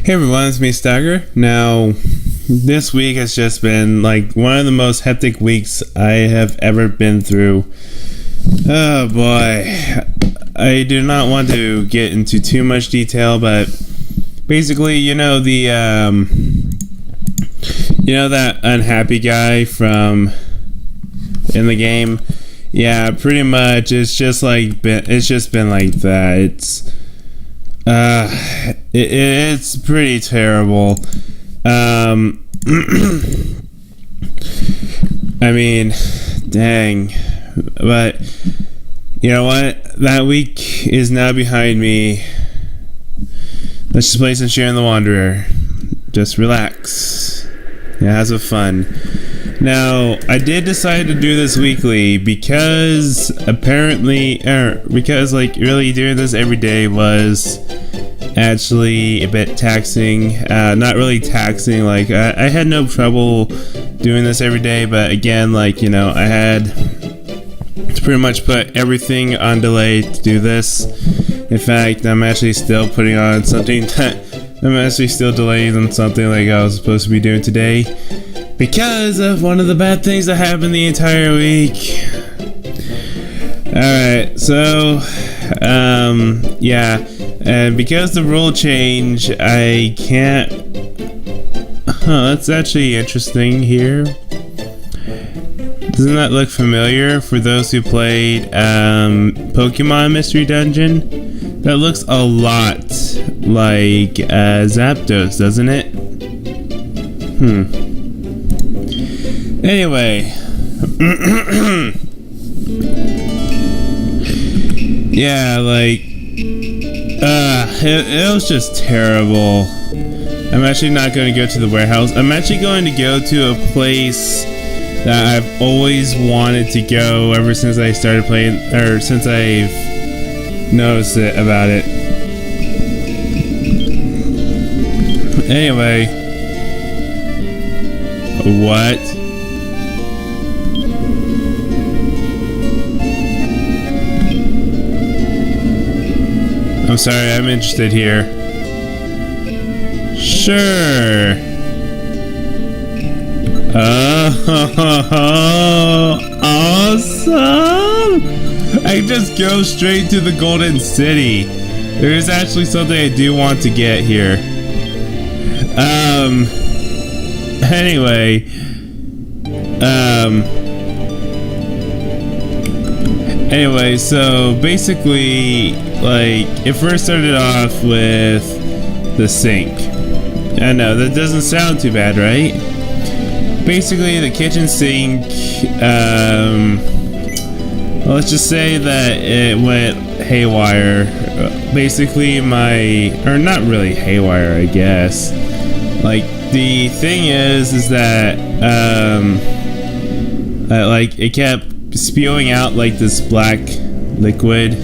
Hey everyone, it's me, Stagger. Now, this week has just been like one of the most hectic weeks I have ever been through. Oh boy. I do not want to get into too much detail, but basically, that unhappy guy from in the game? Yeah, pretty much. It's just been like that. It's pretty terrible. I mean, dang. But you know what? That week is now behind me. Let's just play some Shiren the Wanderer. Just relax. Yeah, have some fun. Now, I did decide to do this weekly because really doing this every day was actually a bit taxing. Not really taxing, I had no trouble doing this every day, but again, I had to pretty much put everything on delay to do this. In fact, I'm actually still delaying on something like I was supposed to be doing today because of one of the bad things that happened the entire week. Alright, so yeah, and because the rule change, I can't. That's actually interesting here. Doesn't that look familiar for those who played Pokemon Mystery Dungeon? That looks a lot like Zapdos, doesn't it? Anyway. Yeah, it was just terrible. I'm actually not going to go to the warehouse. I'm actually going to go to a place that I've always wanted to go ever since I started playing, or since I've noticed about it. Anyway. What? I'm sorry, I'm interested here. Sure. Oh, awesome! I can just go straight to the Golden City. There is actually something I do want to get here. Anyway, so basically, it first started off with the sink. I know, that doesn't sound too bad, right? Basically, the kitchen sink, let's just say that it went haywire. Basically, not really haywire, I guess. The thing is that, it kept spewing out, this black liquid.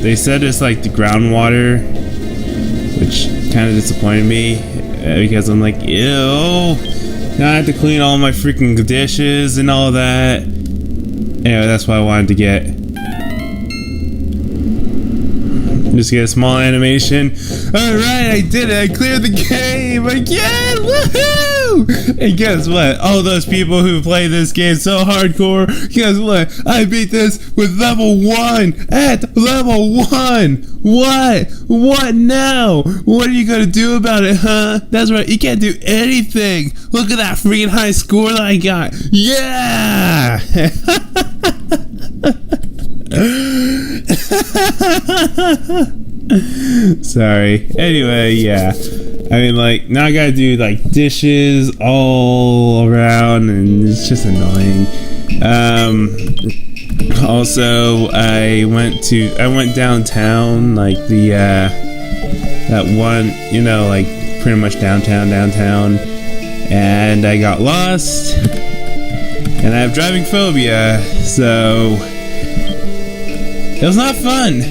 They said it's, the groundwater, which kind of disappointed me, because I'm like, ew, now I have to clean all my freaking dishes and all that. Anyway, that's what I wanted to get. Just get a small animation. Alright, I did it. I cleared the game again. Woohoo! And guess what? All those people who play this game so hardcore, guess what? I beat this with level 1 at level 1. What? What now? What are you gonna do about it, huh? That's right, you can't do anything. Look at that freaking high score that I got. Yeah! Sorry. Anyway, yeah. I mean, now I gotta do dishes all around, and it's just annoying. Also, I went downtown, that one, pretty much downtown, and I got lost, and I have driving phobia, so it was not fun.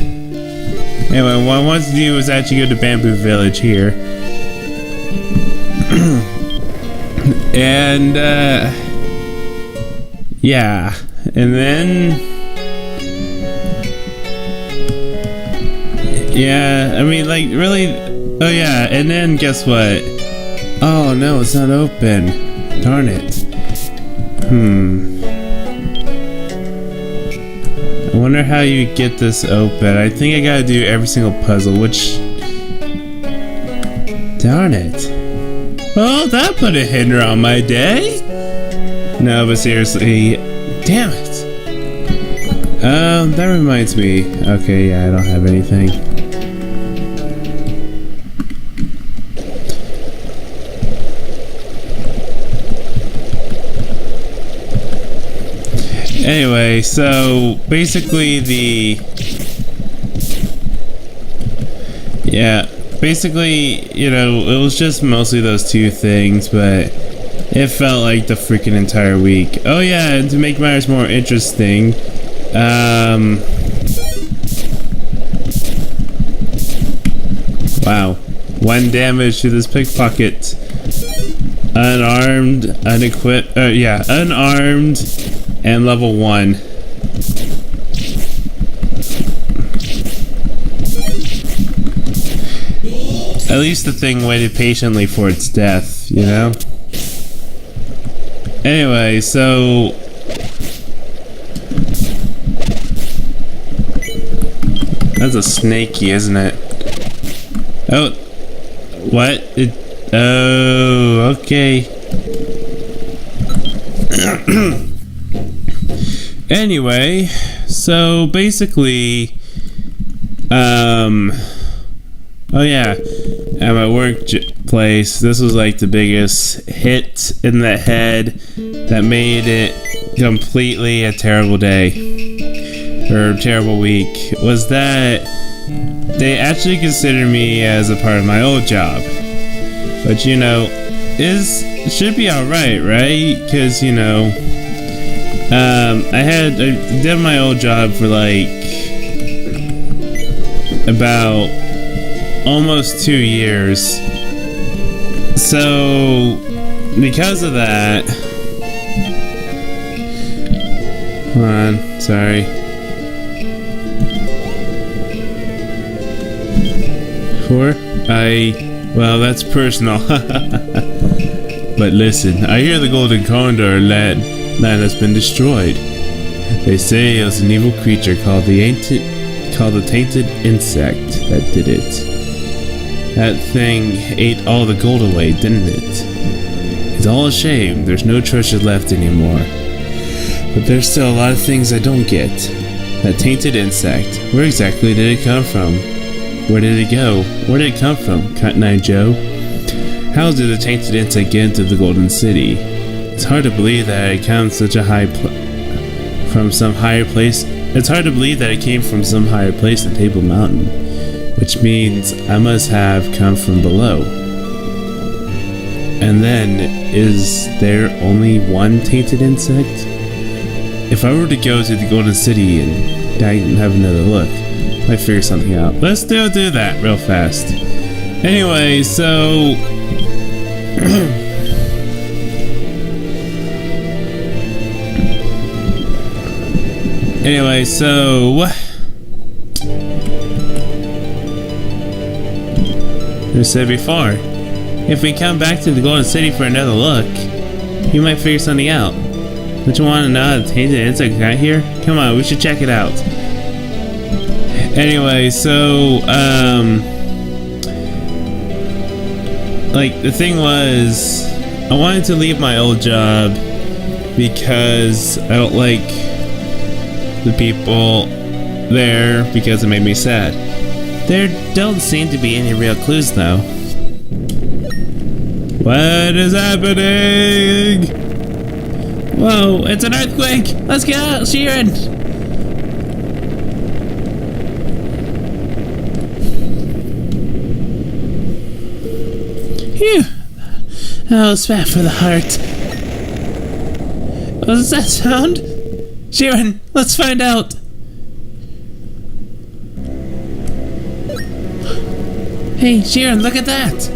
Anyway, what I wanted to do was actually go to Bamboo Village here. And, yeah. And then Yeah, I mean, like, really. Oh, yeah, and then guess what? Oh, no, it's not open. Darn it. I wonder how you get this open. I think I gotta do every single puzzle, which... Darn it. Well, that put a hinder on my day. No, but seriously, damn it. That reminds me. Okay, yeah, I don't have anything. Anyway, so basically basically, you know, it was just mostly those two things, but it felt like the freaking entire week. Oh yeah, and to make matters more interesting, wow, 1 damage to this pickpocket. Unarmed, unequipped, unarmed, and level 1. At least the thing waited patiently for its death, you know? Anyway, so... That's a snaky, isn't it? Oh, what? Oh, okay. Anyway, so basically, oh yeah, at my workplace, this was like the biggest hit in the head that made it completely a terrible day, or a terrible week, was that they actually considered me as a part of my old job. But you know, it should be alright, right? Because, you know, I did my old job for like about almost 2 years. So because of that, hold on, sorry. Well, that's personal. But listen, I hear the Golden Condor land has been destroyed. They say it was an evil creature called the tainted insect that did it. That thing ate all the gold away, didn't it? It's all a shame. There's no treasure left anymore. But there's still a lot of things I don't get. That tainted insect, where exactly did it come from? Where did it go? Where did it come from, Cotton Eye Joe? How did the tainted insect get into the Golden City? It's hard to believe that it came from some higher place. It's hard to believe that it came from some higher place than Table Mountain, which means I must have come from below. And then, is there only one tainted insect? If I were to go to the Golden City and have another look, I might figure something out. Let's do that real fast. Anyway, so I said before, if we come back to the Golden City for another look, you might figure something out. Don't you want to know how the tainted insect got here? Come on, we should check it out. Anyway, so, like, the thing was, I wanted to leave my old job because I don't like the people there because it made me sad. There don't seem to be any real clues, though. What is happening? Whoa, it's an earthquake! Let's get out, Shiren! Phew! Oh, it's bad for the heart. What does that sound? Shiren, let's find out! Hey, Shiren, look at that!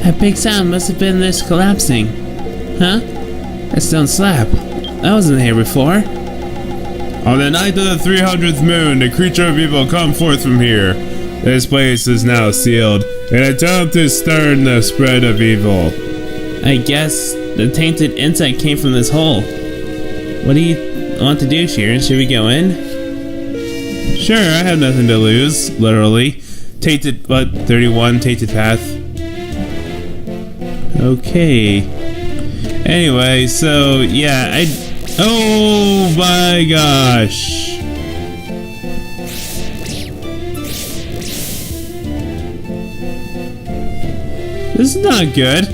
That big sound must have been this collapsing. Huh? That stone slab. That wasn't here before. On the night of the 300th moon, the creature people come forth from here. This place is now sealed, an attempt to stern the spread of evil. I guess the tainted insect came from this hole. What do you want to do, Shiren? Should we go in? Sure, I have nothing to lose, literally. Tainted, 31, tainted path. Okay. Anyway, so, yeah, oh my gosh. This is not good.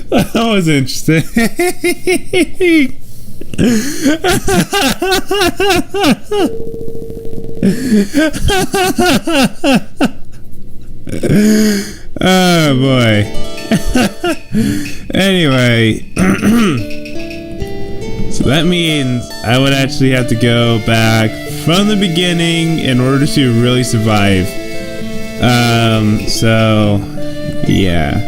That was interesting. Oh boy. Anyway. So that means I would actually have to go back from the beginning in order to really survive. So yeah.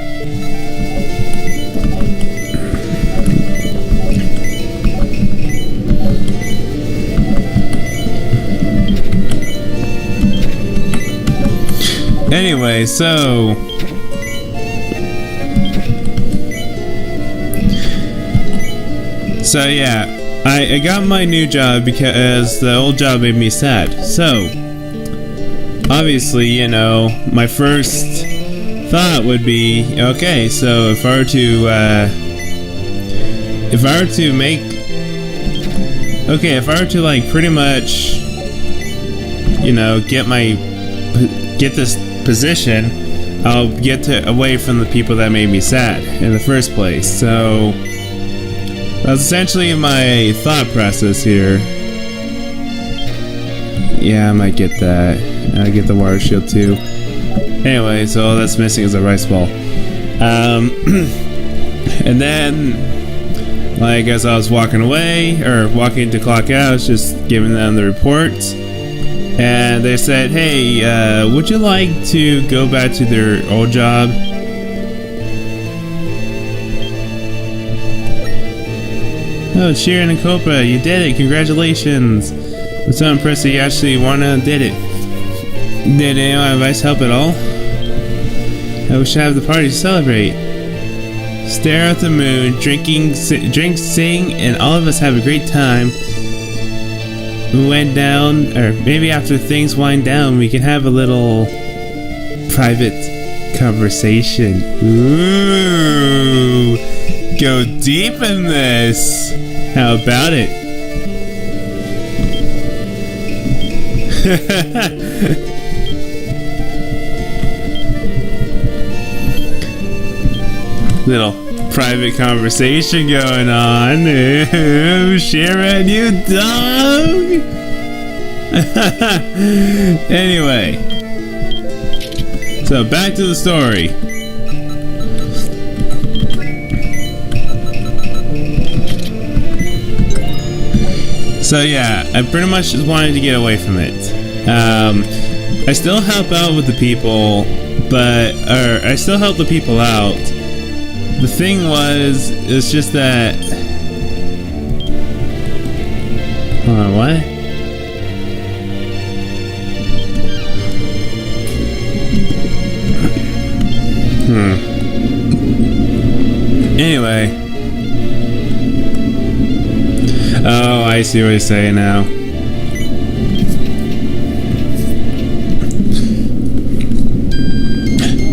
Anyway, so yeah, I got my new job because the old job made me sad. So obviously, you know, my first thought would be, okay, so if I were to like pretty much, you know, get this position, I'll get away from the people that made me sad in the first place. So that's essentially my thought process here. Yeah, I might get that. I get the water shield too. Anyway, so all that's missing is a rice ball. And then, like, as I was walking away, or walking to clock out, I was just giving them the report. And they said, hey, would you like to go back to their old job? Oh, Shiren and Copra, you did it! Congratulations! I'm so impressed that you actually did it. Did anyone advice help at all? I wish I have the party to celebrate. Stare at the moon, drink, sing, and all of us have a great time. We went down, or maybe after things wind down, we can have a little private conversation. Ooh! Go deep in this! How about it? Little private conversation going on. Ooh, Shiren, you dog! Anyway. So back to the story. So yeah, I pretty much just wanted to get away from it. I still help out with the people, I still help the people out. The thing was, it's just that. Hold on, what? Anyway. Oh, I see what you're saying now.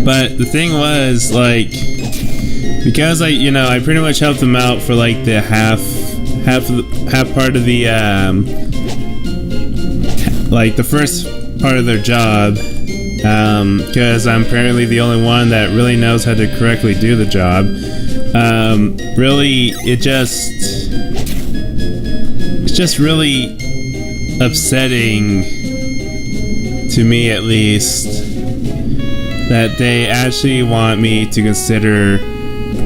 But the thing was, like, because I pretty much helped them out for like the half part of the like the first part of their job, because I'm apparently the only one that really knows how to correctly do the job. Really, it's just really upsetting to me, at least, that they actually want me to consider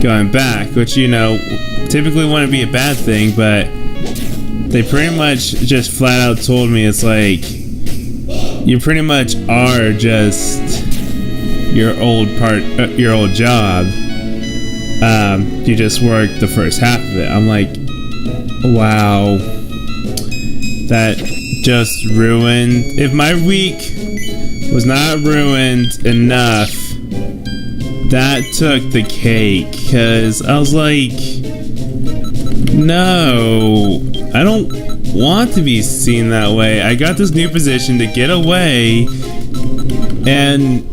going back, which, you know, typically wouldn't be a bad thing, but they pretty much just flat out told me, it's like, you pretty much are just your old job. You just work the first half of it. I'm like, wow, that just ruined. If my week was not ruined enough, that took the cake. Cause I was like, no, I don't want to be seen that way. I got this new position to get away, and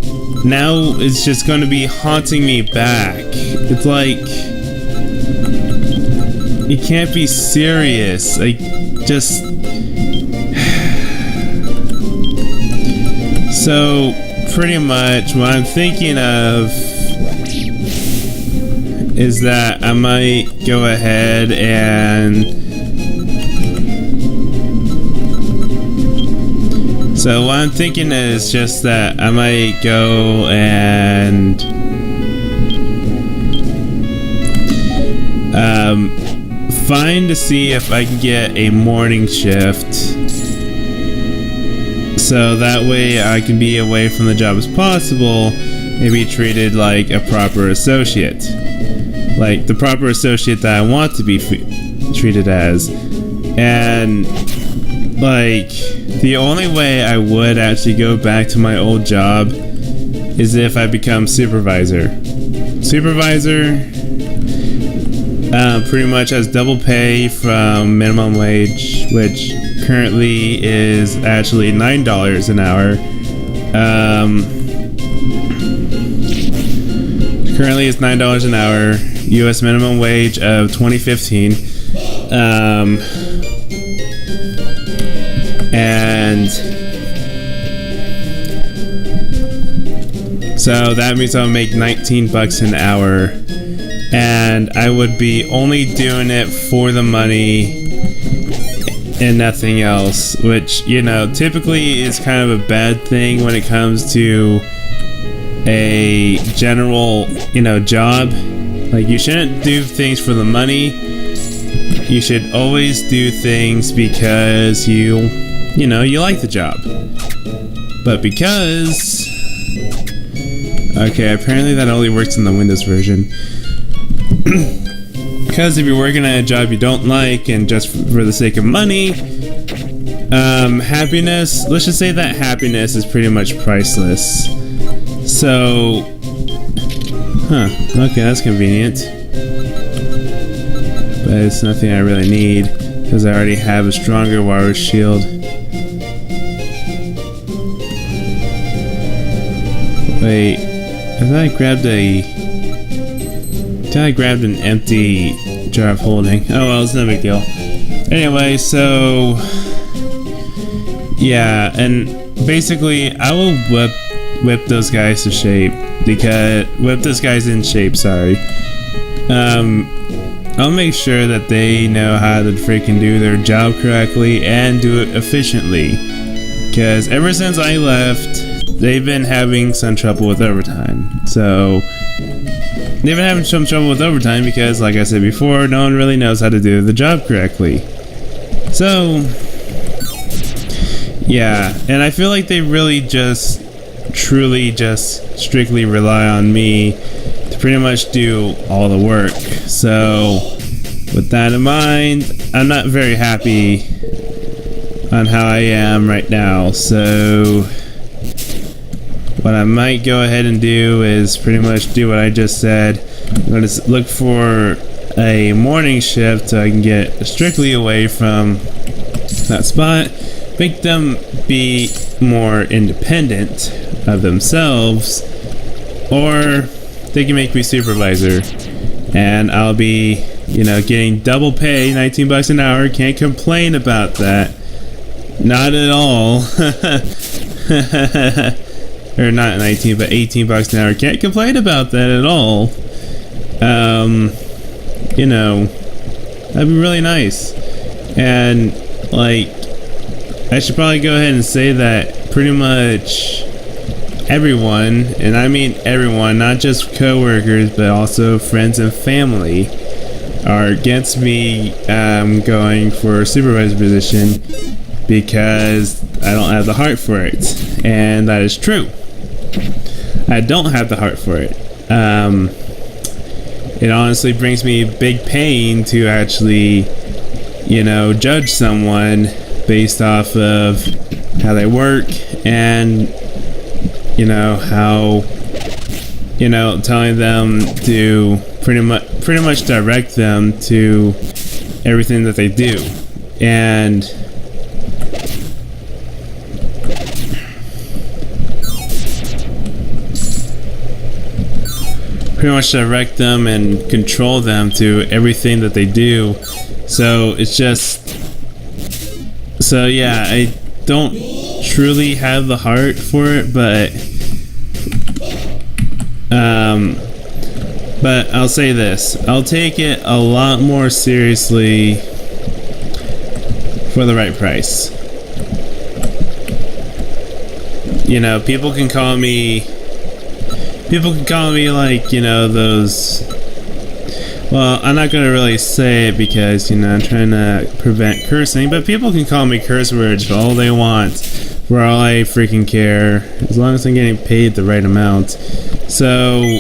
now it's just going to be haunting me back. It's like, you can't be serious. Like, just... So, pretty much what I'm thinking of is that I might go ahead and... So what I'm thinking is just that I might go and find to see if I can get a morning shift, so that way I can be away from the job as possible and be treated like a proper associate, like the proper associate that I want to be treated as. And like, the only way I would actually go back to my old job is if I become supervisor. Supervisor pretty much has double pay from minimum wage, which currently is actually $9 an hour. Currently it's $9 an hour, U.S. minimum wage of 2015. And so that means I'll make $19 an hour, and I would be only doing it for the money and nothing else, which, you know, typically is kind of a bad thing when it comes to a general, you know, job. Like, you shouldn't do things for the money. You should always do things because you know, you like the job. But because... Okay, apparently that only works in the Windows version. Because if you're working at a job you don't like and just for the sake of money, happiness, let's just say that happiness is pretty much priceless. So... okay, that's convenient. But it's nothing I really need, because I already have a stronger wire shield. Wait, I thought I grabbed an empty jar of holding. Oh well, it's no big deal. Anyway, so yeah, and basically I will whip those guys to shape, because whip those guys in shape, sorry. I'll make sure that they know how to freaking do their job correctly and do it efficiently, because ever since I left, they've been having some trouble with overtime. So they've been having some trouble with overtime because, like I said before, no one really knows how to do the job correctly. So yeah, and I feel like they really just truly just strictly rely on me to pretty much do all the work. So with that in mind, I'm not very happy on how I am right now. So what I might go ahead and do is pretty much do what I just said. I'm going to look for a morning shift so I can get strictly away from that spot, make them be more independent of themselves, or they can make me supervisor, and I'll be, you know, getting double pay, $19 an hour. Can't complain about that. Not at all. Or not 19, but $18 an hour. Can't complain about that at all. You know, that'd be really nice. And like, I should probably go ahead and say that pretty much everyone, and I mean everyone, not just coworkers, but also friends and family, are against me going for a supervisor position. because I don't have the heart for it. And that is true. I don't have the heart for it. It honestly brings me big pain to actually, judge someone based off of how they work and, how, telling them to pretty much direct them to everything that they do. And pretty much direct them and control them to everything that they do. So it's just, yeah, I don't truly have the heart for it, but I'll say this, I'll take it a lot more seriously for the right price. People can call me like, those, well, I'm not gonna really say it because, I'm trying to prevent cursing, but people can call me curse words for all they want, for all I freaking care, as long as I'm getting paid the right amount. So,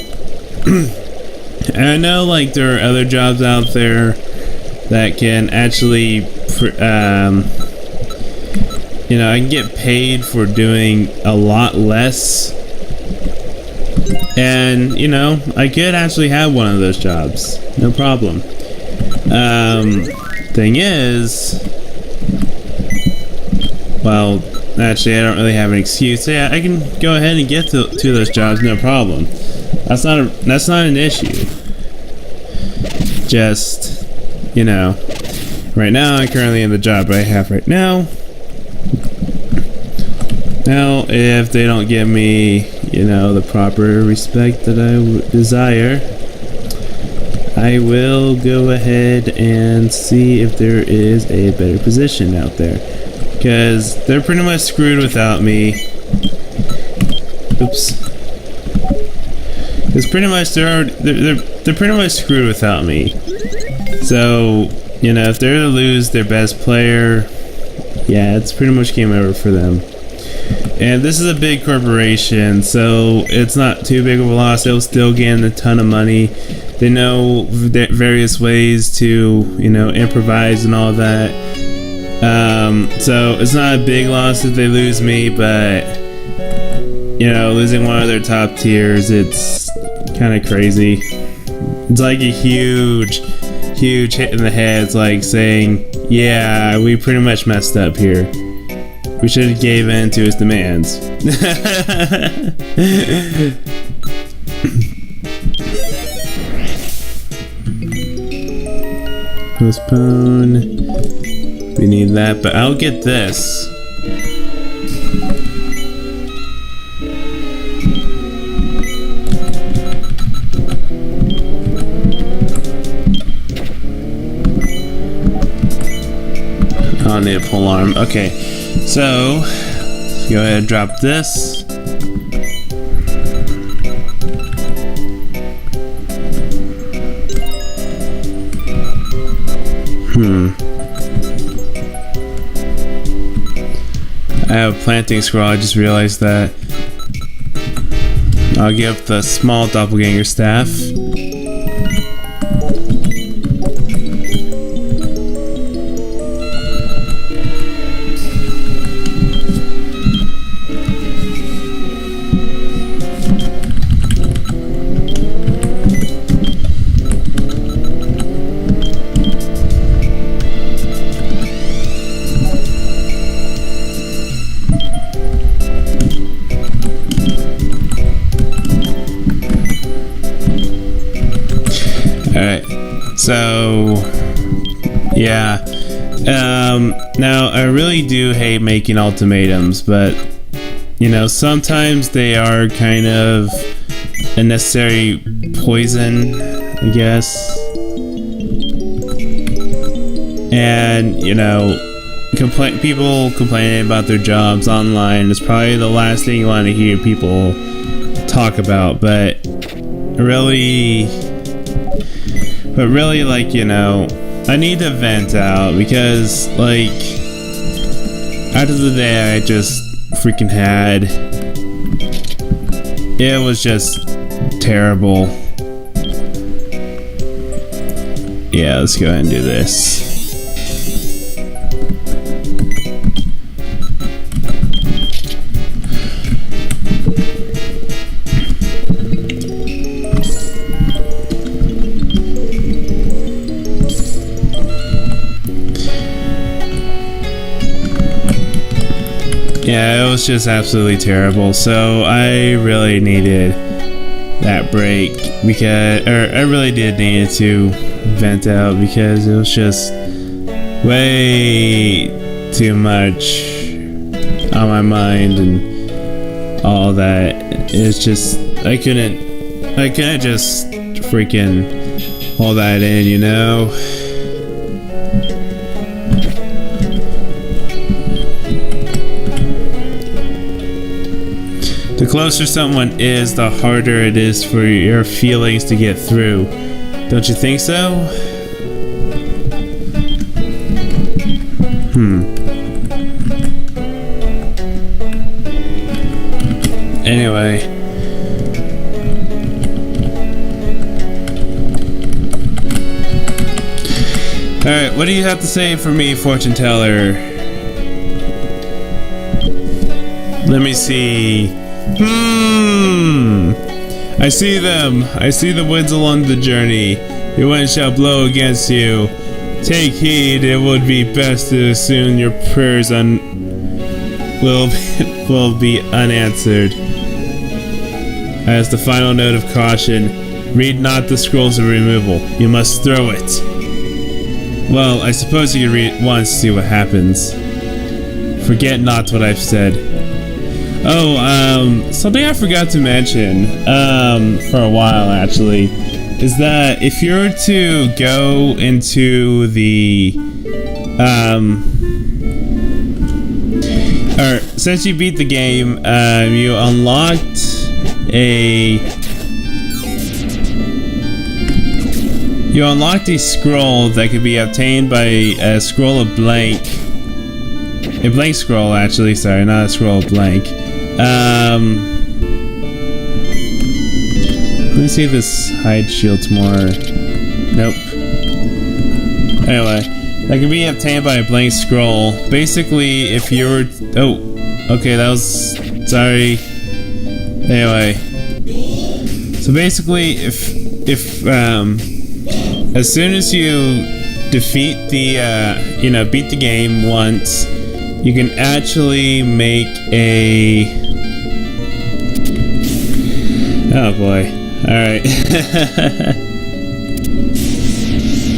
I know, like, there are other jobs out there that can actually, I can get paid for doing a lot less. And, I could actually have one of those jobs. No problem. Thing is, well, actually, I don't really have an excuse. So, yeah, I can go ahead and get to those jobs, no problem. That's not an issue. Just, right now, I'm currently in the job I have right now. Now, if they don't give me, the proper respect that I desire, I will go ahead and see if there is a better position out there. Because they're pretty much screwed without me. Oops. Because pretty much they're pretty much screwed without me. So, if they're to lose their best player, yeah, it's pretty much game over for them. And this is a big corporation, so it's not too big of a loss. They'll still gain a ton of money. They know various ways to, improvise and all that. So it's not a big loss if they lose me, but, losing one of their top tiers, it's kind of crazy. It's like a huge hit in the head. It's like saying, yeah, we pretty much messed up here. We should have gave in to his demands. Postpone. We need that, but I'll get this. I'll need a pole arm. Okay. So, let's go ahead and drop this. I have a planting scroll, I just realized that. I'll give the small doppelganger staff. So, yeah. Now, I really do hate making ultimatums, but, sometimes they are kind of a necessary poison, I guess. And, people complaining about their jobs online is probably the last thing you want to hear people talk about, but really, like, I need to vent out because, like, After the day I just freaking had, it was just terrible. Yeah, let's go ahead and do this. Yeah, it was just absolutely terrible. So I really needed that break because, I really did need to vent out because it was just way too much on my mind and all that. It's just I couldn't just freaking hold that in, you know. The closer someone is, the harder it is for your feelings to get through. Don't you think so? Anyway. Alright, what do you have to say for me, fortune teller? Let me see. I see them. I see the winds along the journey. The wind shall blow against you. Take heed, it would be best to assume your prayers will be unanswered. As the final note of caution, read not the scrolls of removal. You must throw it. Well, I suppose you can read it once, see what happens. Forget not what I've said. Oh, something I forgot to mention, for a while actually, is that if you were to go into the, or since you beat the game, you unlocked a scroll that could be obtained by a scroll of blank. A blank scroll, actually, sorry, not a scroll of blank. Let me see if this hide shields more. Nope. Anyway, that can be obtained by a blank scroll. Basically, if you were... Oh, okay, that was... Sorry. Anyway. So basically, if as soon as you defeat the, beat the game once, you can actually make a... Oh boy. Alright.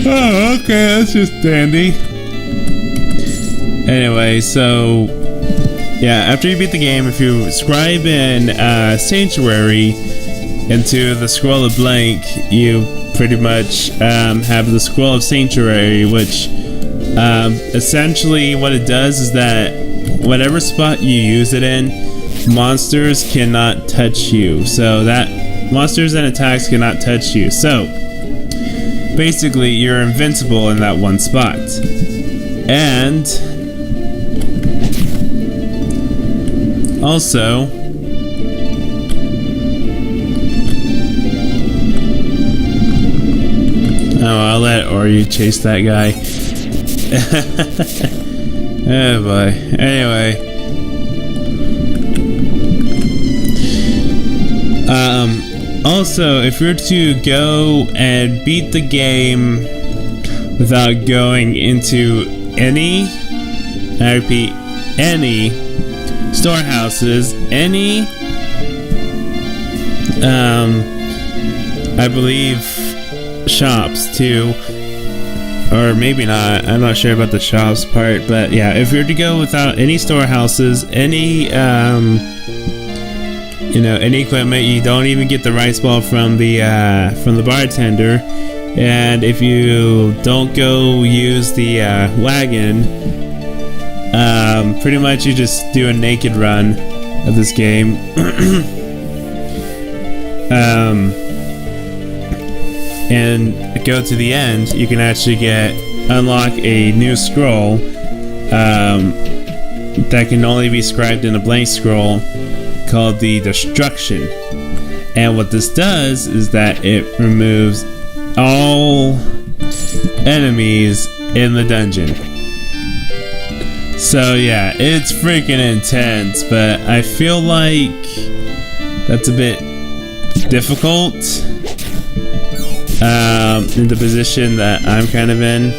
Oh, okay, that's just dandy. Anyway, so... Yeah, after you beat the game, if you scribe in Sanctuary into the Scroll of Blank, you pretty much have the Scroll of Sanctuary, which essentially what it does is that whatever spot you use it in, monsters cannot touch you. So that monsters and attacks cannot touch you. So basically you're invincible in that one spot. And also I'll let Oryu chase that guy. Oh boy. Anyway. Also, if you're to go and beat the game without going into any, I repeat, any storehouses, any, I believe shops too, or maybe not, I'm not sure about the shops part, but yeah, if you're to go without any storehouses, any any equipment, you don't even get the rice ball from the bartender, and if you don't go use the wagon, pretty much you just do a naked run of this game. And go to the end, you can actually unlock a new scroll that can only be scribed in a blank scroll called the destruction. And what this does is that it removes all enemies in the dungeon. So yeah, it's freaking intense, but I feel like that's a bit difficult in the position that I'm kind of in.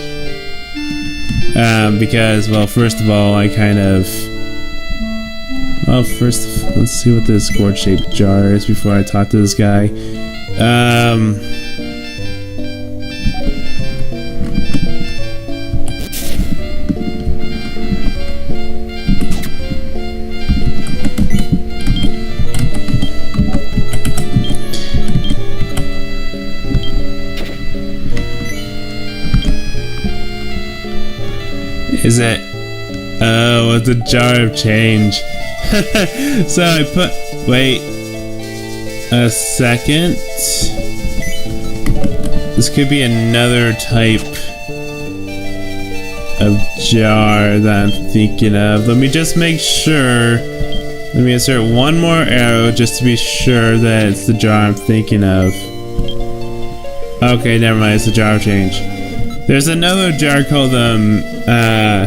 Because, well, first of all, I kind of... Well, first, let's see what this gourd-shaped jar is before I talk to this guy. Is it? Oh, it's a jar of change. So I put... Wait a second. This could be another type of jar that I'm thinking of. Let me just make sure. Let me insert one more arrow just to be sure that it's the jar I'm thinking of. Okay, never mind. It's the jar of change. There's another jar called I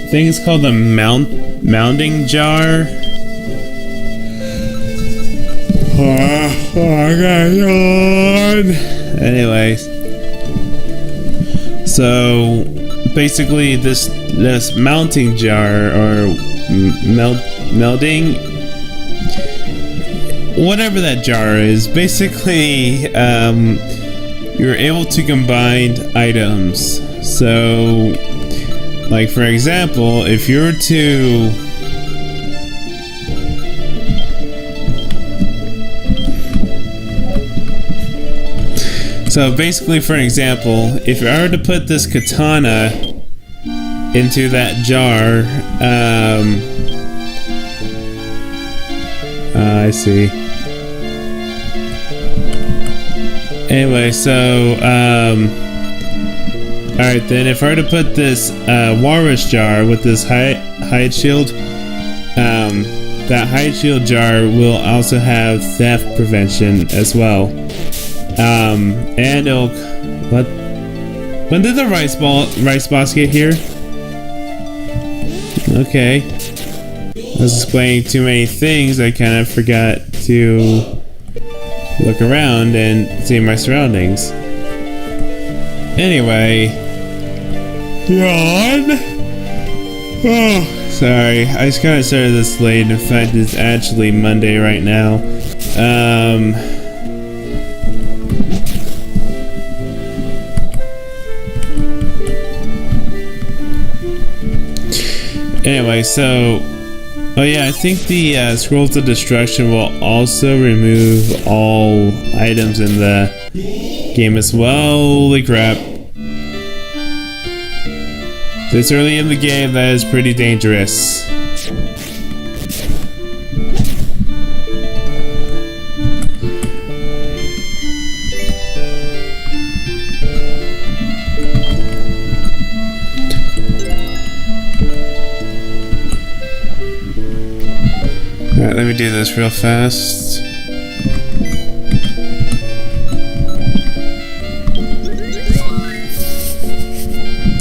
think it's called the mounding jar. Anyways, so basically this mounting jar or melding, whatever that jar is, basically you're able to combine items. So, like for example, if you're to basically, for example, if I were to put this katana into that jar, I see. Anyway, so, alright then, if I were to put this, walrus jar with this hide shield, that hide shield jar will also have theft prevention as well. And it'll... What? When did the rice boss get here? Okay. I was explaining too many things, I kind of forgot to look around and see my surroundings. Anyway. Yawn? Oh, sorry. I just kind of started this late. In fact, it's actually Monday right now. Anyway, so... Oh yeah, I think the Scrolls of Destruction will also remove all items in the game as well. Holy crap. This early in the game, that is pretty dangerous. Alright, let me do this real fast.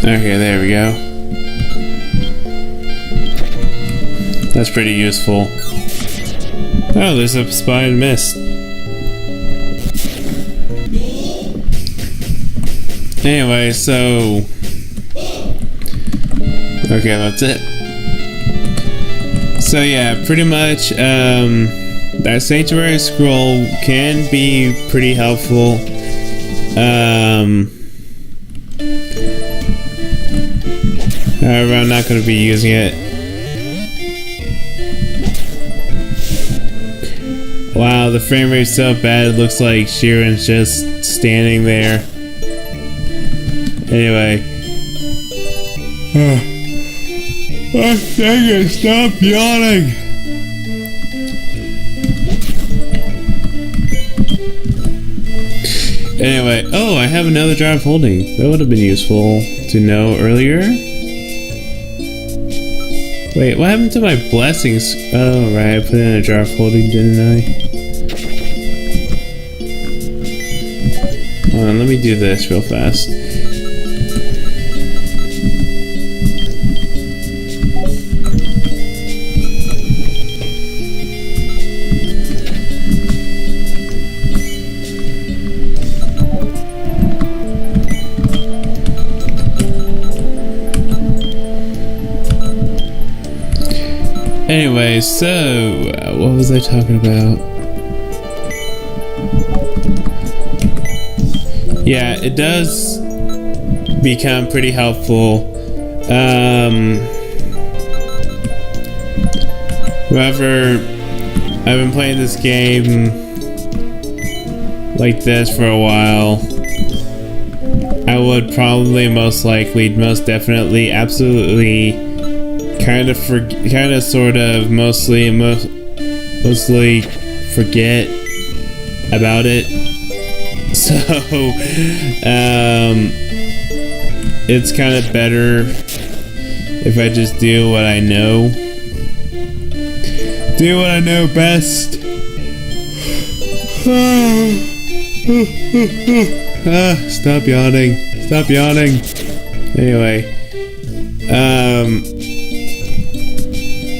Okay, there we go. That's pretty useful. Oh, there's a spot in mist. Anyway, so... Okay, that's it. So yeah, pretty much, that Sanctuary Scroll can be pretty helpful. However, I'm not going to be using it. Wow, the frame rate's so bad, it looks like Shiren's just standing there. Anyway. Oh, dang it, stop yawning! Anyway, oh, I have another jar of holding. That would have been useful to know earlier. Wait, what happened to my blessings? Oh, right, I put it in a jar of holding, didn't I? Hold on, let me do this real fast. Anyway, so what was I talking about? Yeah, it does become pretty helpful. Whoever I've been playing this game like this for a while, I would probably most definitely, absolutely mostly forget about it. So it's kind of better if I just do what I know. Do what I know best. Stop yawning. Stop yawning. Anyway.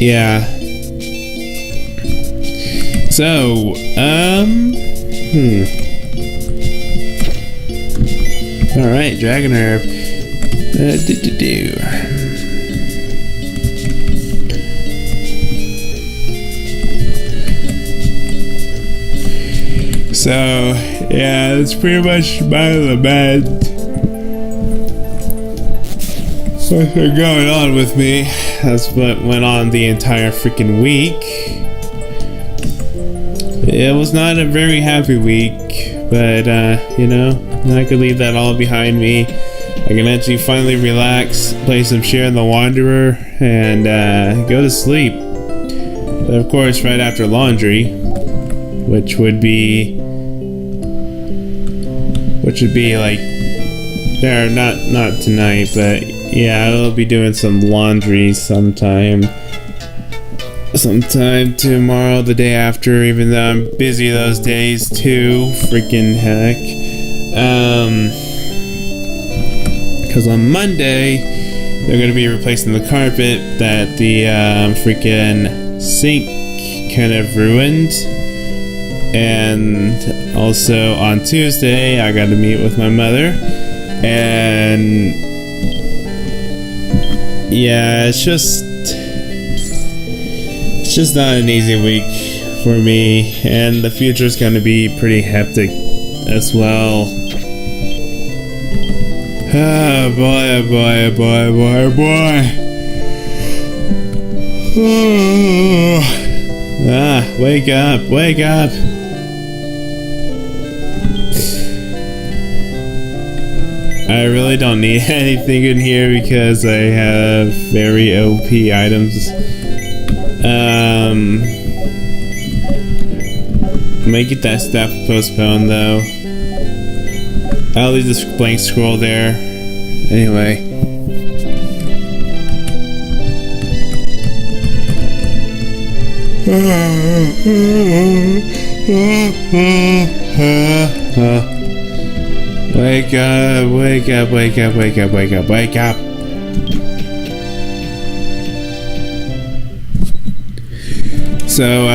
Yeah. So, Alright, Dragon Herb. So, yeah, that's pretty much my lament. What's been going on with me? That's what went on the entire freaking week. It was not a very happy week, but you know, I could leave that all behind me. I can actually finally relax, play some Shiren the Wanderer, and go to sleep. But of course, right after laundry, which would be like, there, not tonight, but yeah, I'll be doing some laundry sometime tomorrow, the day after, even though I'm busy those days too. Freaking heck. Because on Monday, they're going to be replacing the carpet that the freaking sink kind of ruined. And also on Tuesday, I got to meet with my mother. And yeah, it's just not an easy week for me, and the future is going to be pretty hectic as well. Oh boy, oh boy, oh boy, oh boy, oh boy. Wake up, wake up. I really don't need anything in here because I have very OP items. Might get that stuff postponed though. I'll leave this blank scroll there. Anyway. Wake up, wake up, wake up, wake up, wake up, wake up. So,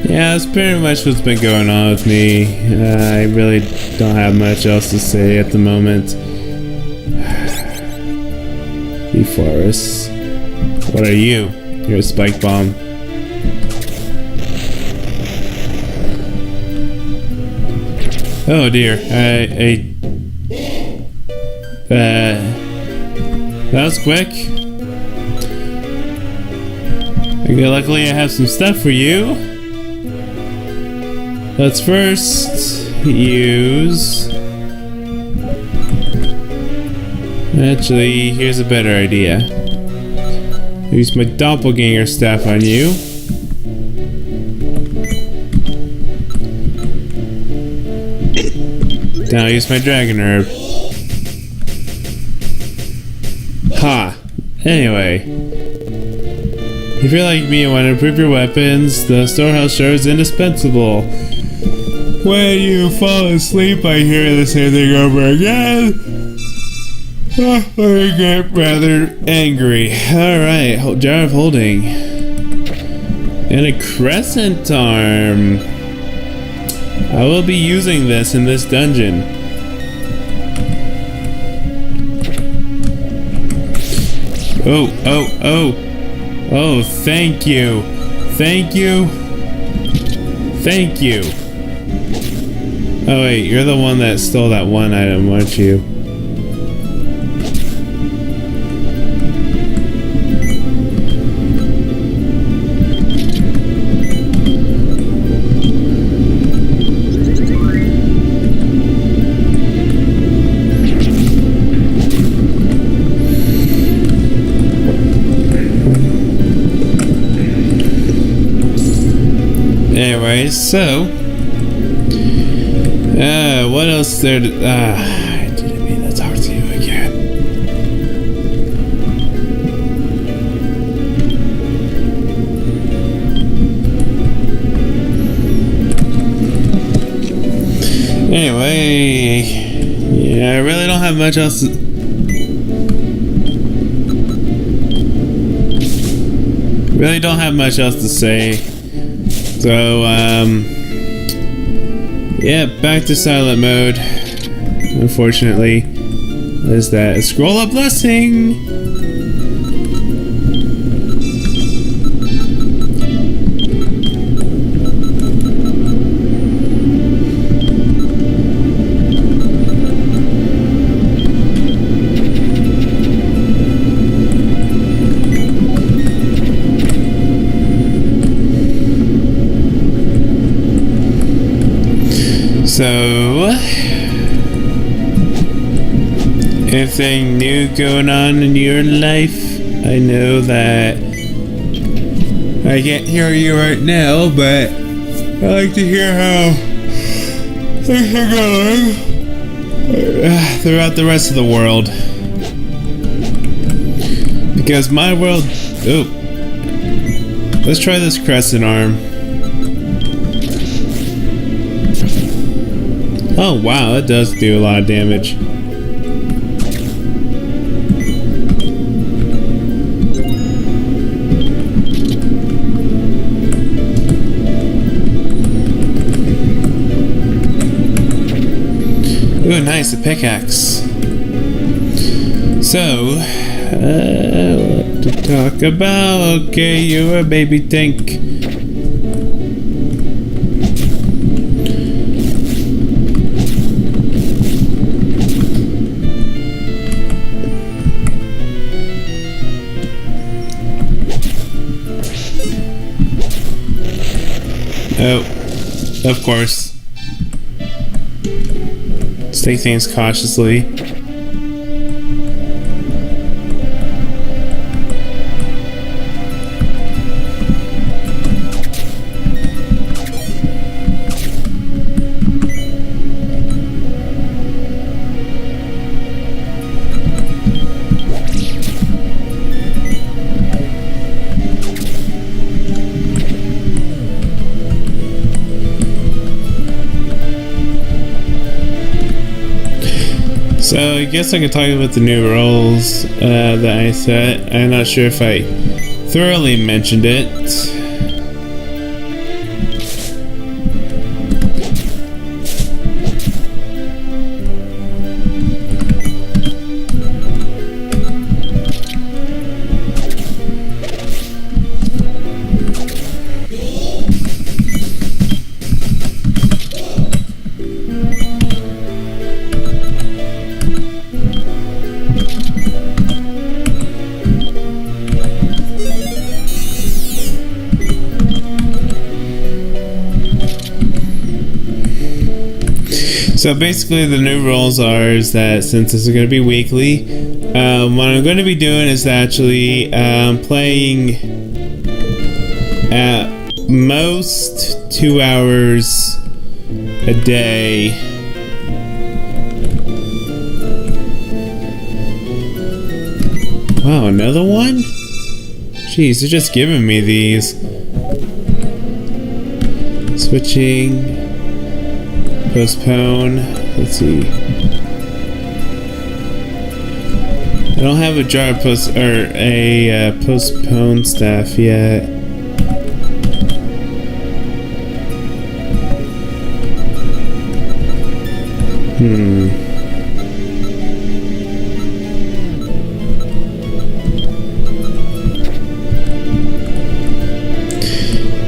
yeah, that's pretty much what's been going on with me. I really don't have much else to say at the moment. Forest. What are you? You're a spike bomb. Oh dear, that was quick. Okay, luckily I have some stuff for you. Let's first use... Actually, here's a better idea. Use my doppelganger staff on you. Now use my dragon herb. Ha! Anyway, if you're like me and want to improve your weapons, the storehouse sure is indispensable. When you fall asleep, I hear the same thing over again. I get rather angry. Alright, jar of holding. And a crescent arm. I will be using this in this dungeon. Oh, thank you. Thank you. Thank you. Oh wait, you're the one that stole that one item, weren't you? Anyway, so what else there to, I didn't mean to talk to you again. Anyway, yeah, I really don't have much else to, say. So, yeah, back to silent mode. Unfortunately, what is that? A scroll of blessing! So, anything new going on in your life? I know that I can't hear you right now, but I like to hear how things are going throughout the rest of the world. Because my world... Oh. Let's try this crescent arm. Oh wow, that does do a lot of damage. Ooh, nice, a pickaxe. So, what to talk about? Okay, you're a baby tank. Oh, of course. Let's take things cautiously. So I guess I can talk about the new roles that I set. I'm not sure if I thoroughly mentioned it. So basically the new rules are is that since this is going to be weekly, what I'm going to be doing is actually playing at most 2 hours a day. Wow, another one? Jeez, they're just giving me these. Switching. Postpone. Let's see. I don't have a jar of postpone stuff yet.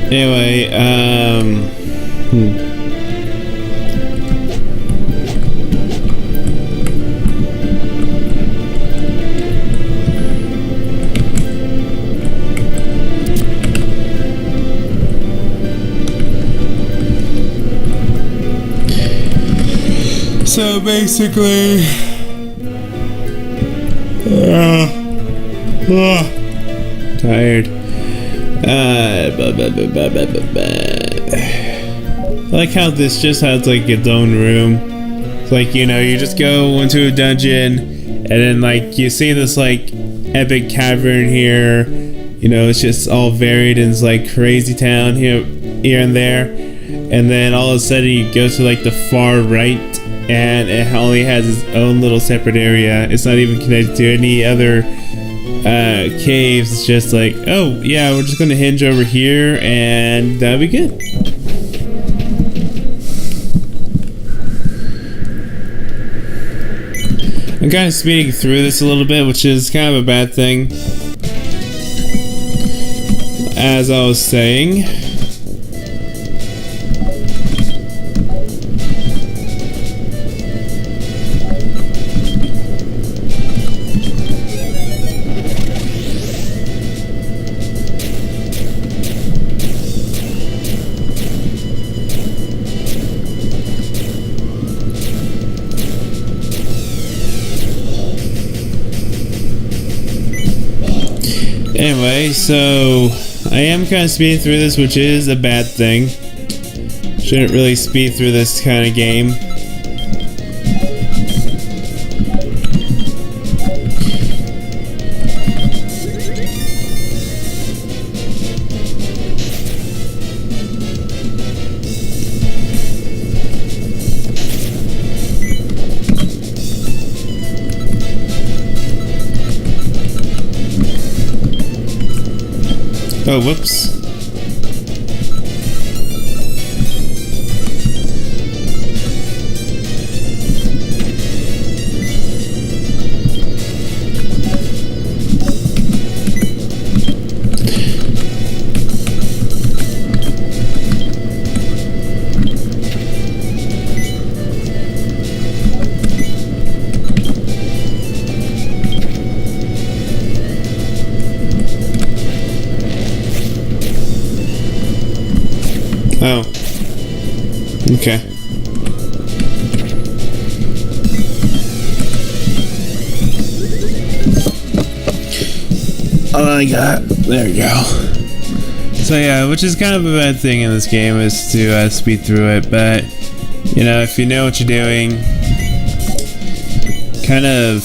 Anyway, So basically, tired. I like how this just has like its own room. It's like, you know, you just go into a dungeon and then like you see this like epic cavern here. You know, it's just all varied and it's like crazy town here and there. And then all of a sudden you go to like the far right and it only has its own little separate area. It's not even connected to any other caves. It's just like, oh yeah, we're just gonna hinge over here and that'll be good. I'm kind of speeding through this a little bit, which is kind of a bad thing. As I was saying, anyway, so I am kind of speeding through this, which is a bad thing. Shouldn't really speed through this kind of game. Oh, whoops. Oh. Okay. Oh, I got. There we go. So yeah, which is kind of a bad thing in this game is to speed through it, but you know, if you know what you're doing, kind of,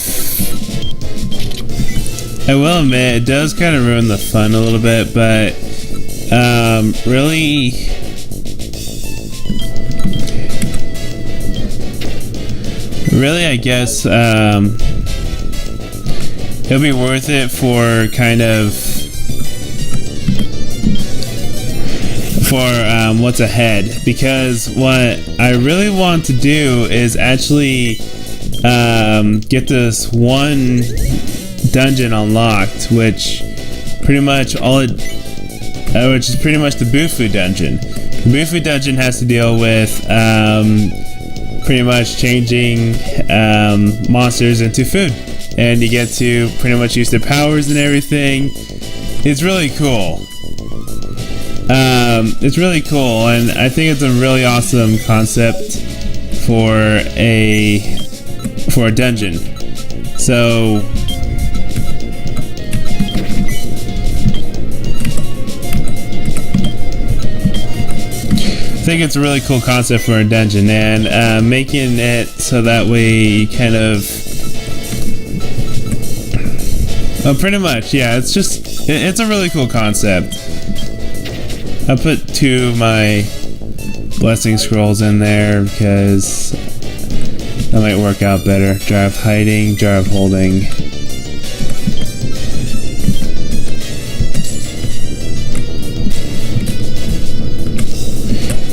I will admit, it does kind of ruin the fun a little bit, but really, I guess it'll be worth it for kind of what's ahead, because what I really want to do is actually get this one dungeon unlocked, which pretty much which is pretty much the Bufu dungeon. The Bufu dungeon has to deal with pretty much changing monsters into food, and you get to pretty much use their powers and everything. It's really cool. It's really cool, and I think it's a really awesome concept for a dungeon. So I think it's a really cool concept for a dungeon, and making it so that way you kind of Oh, pretty much, yeah. It's just, it's a really cool concept. I put 2 of my blessing scrolls in there because that might work out better. Jar of hiding, jar of holding.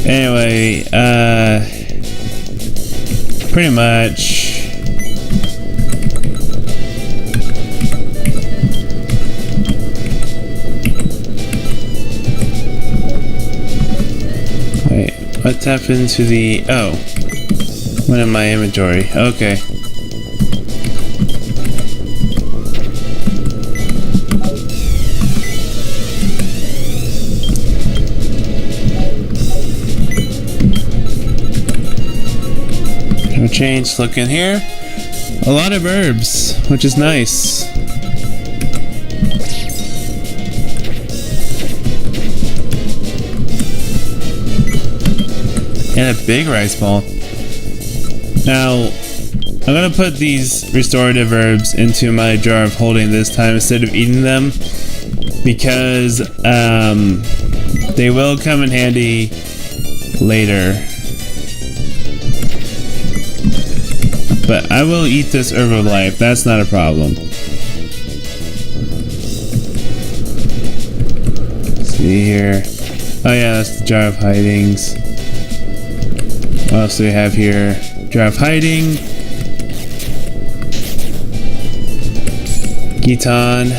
Anyway, pretty much. Wait, what happened to the, oh, one in my inventory, okay. No change, look in here. A lot of herbs, which is nice. And a big rice ball. Now, I'm gonna put these restorative herbs into my jar of holding this time instead of eating them, because they will come in handy later. But I will eat this herb of life, that's not a problem. Let's see here. Oh yeah, that's the jar of hidings. What else do we have here? Jar of hiding. Gitan.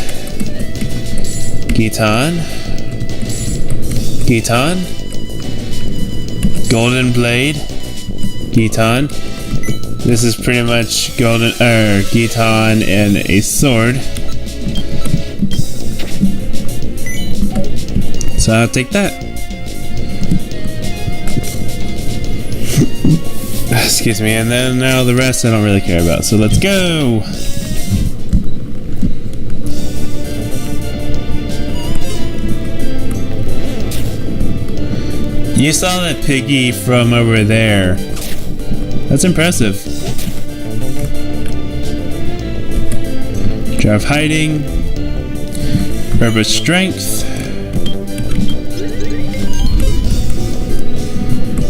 Golden blade. Gitan. This is pretty much golden, Gitan and a sword. So I'll take that. Excuse me, and then now the rest I don't really care about, so let's go! You saw that piggy from over there. That's impressive. Jar of hiding. Herb of strength.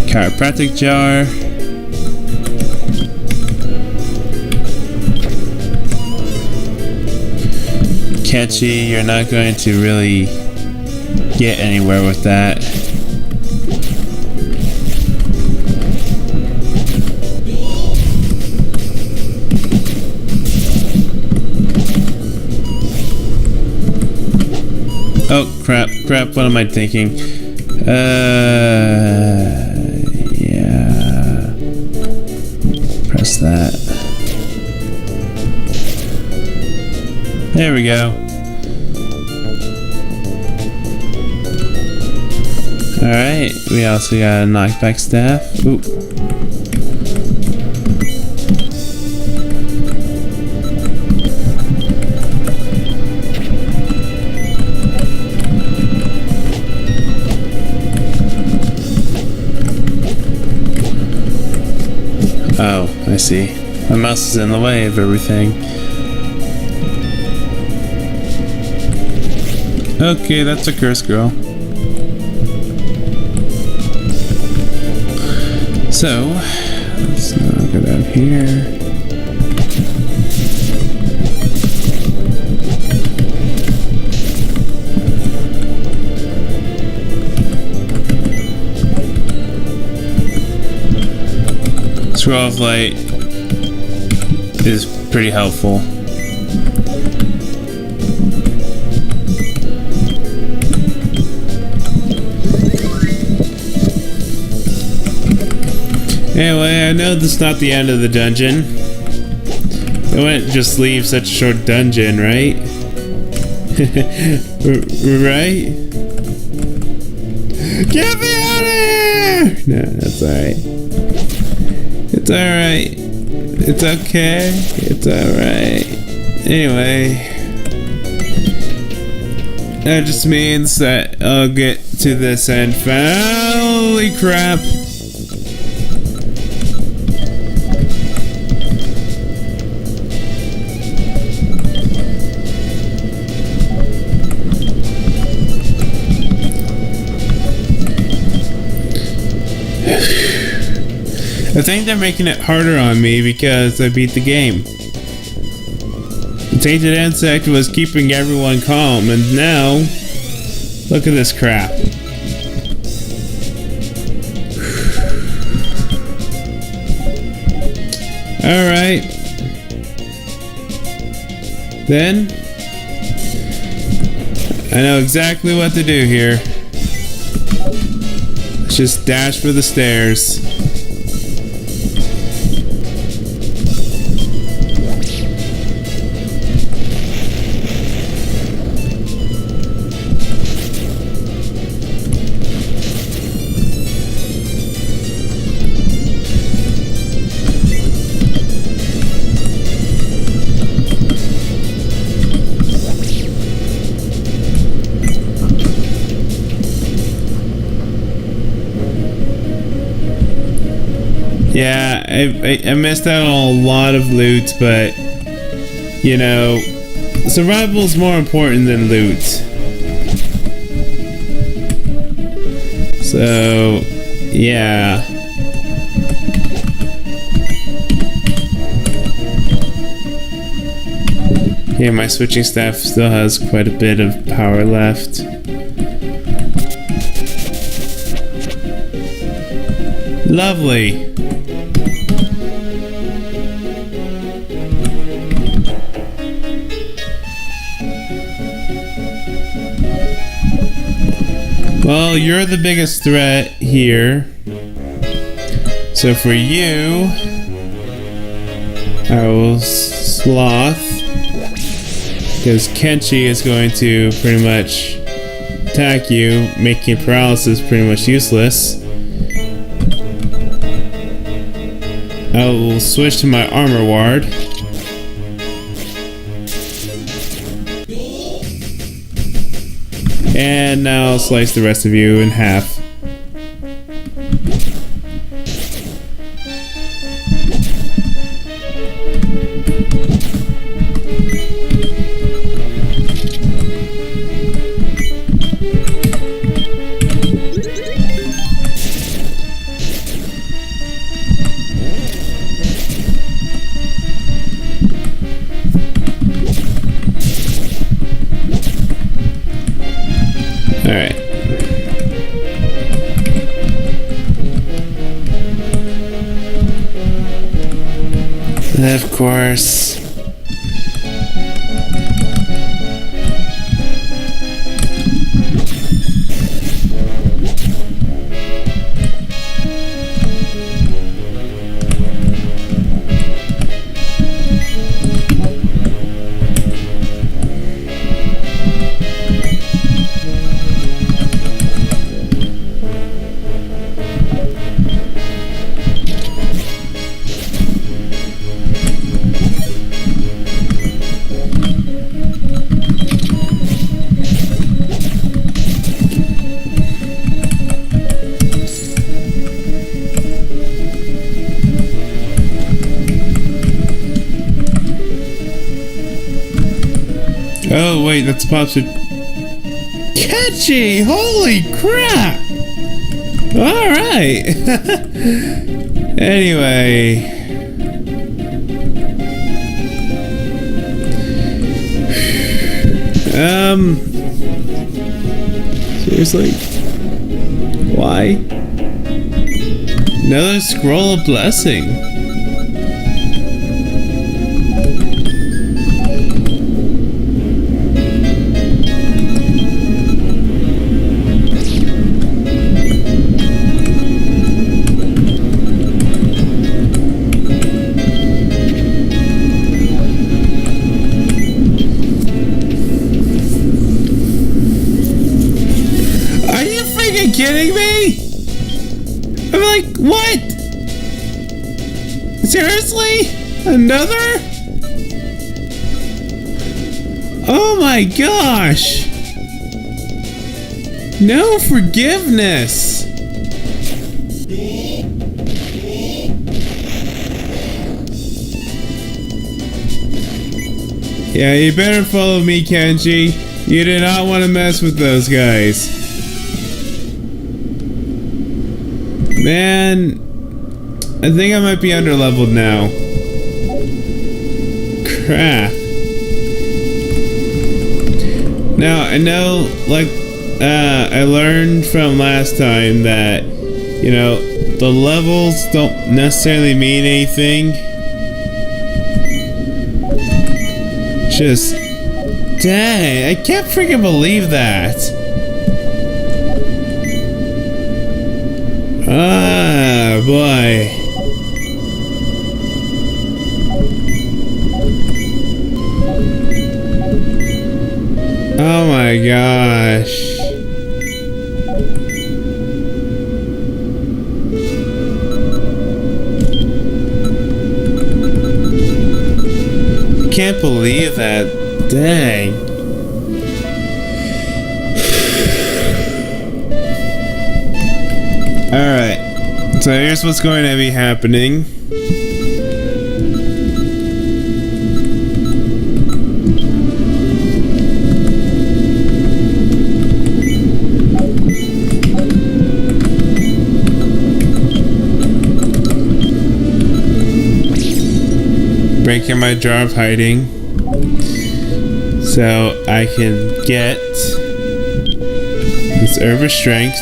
Chiropractic jar. Catchy, you're not going to really get anywhere with that. Oh, crap, what am I thinking? Yeah. Press that. There we go. Alright, we also got a knockback staff. Ooh. Oh, I see. My mouse is in the way of everything. Okay, that's a curse girl. So, let's now go down here. Scroll of Light is pretty helpful. Anyway, I know this is not the end of the dungeon. I wouldn't just leave such a short dungeon, right? Right? Get me out of here! No, that's alright. It's alright. It's okay. It's alright. Anyway. That just means that I'll get to this end. Holy crap. I think they're making it harder on me because I beat the game. The tainted insect was keeping everyone calm, and now look at this crap. Alright. Then I know exactly what to do here. Let's just dash for the stairs. Yeah, I missed out on a lot of loot, but you know, survival's more important than loot. So, yeah. Yeah, my switching staff still has quite a bit of power left. Lovely. Well, you're the biggest threat here. So for you, I will sloth. Because Kenshi is going to pretty much attack you, making paralysis pretty much useless. I will switch to my armor ward. And now I'll slice the rest of you in half. Alright. Of course. Oh wait, that's Pop's. Catchy! Holy crap! Alright! Anyway. Seriously? Why? Another scroll of blessing. Kidding me? I'm like, what? Seriously? Another? Oh my gosh. No forgiveness. Yeah, you better follow me, Kenji. You do not want to mess with those guys. Man, I think I might be under-leveled now. Crap. Now, I know, like, I learned from last time that, you know, the levels don't necessarily mean anything. Just, dang, I can't freaking believe that. Ah, boy. Oh my gosh. Can't believe that. Dang. Alright. So here's what's going to be happening. Breaking my jar of hiding so I can get this herb of strength.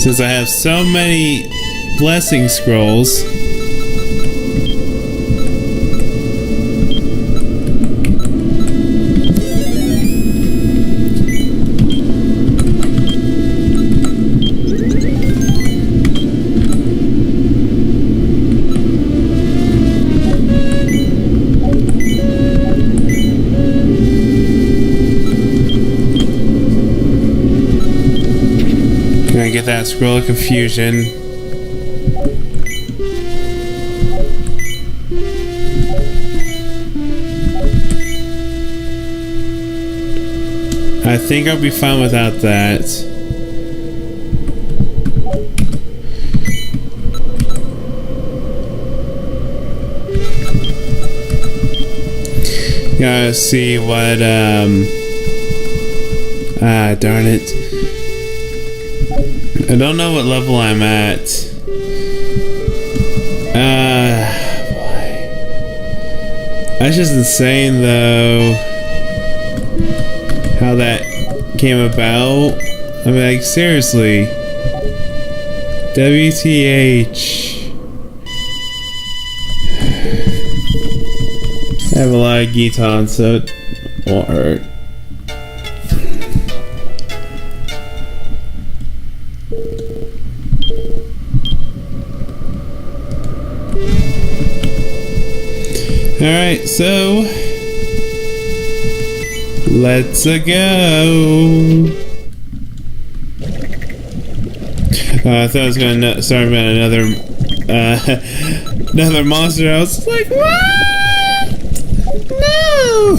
Since I have so many blessing scrolls, get that scroll of confusion. I think I'll be fine without that. Gotta see what darn it. I don't know what level I'm at. Boy. That's just insane, though. How that came about. I mean, like, seriously. WTH. I have a lot of Gitons, so it won't hurt. Alright, so let's go. I thought I was gonna start about another monster house. It's like, what? No!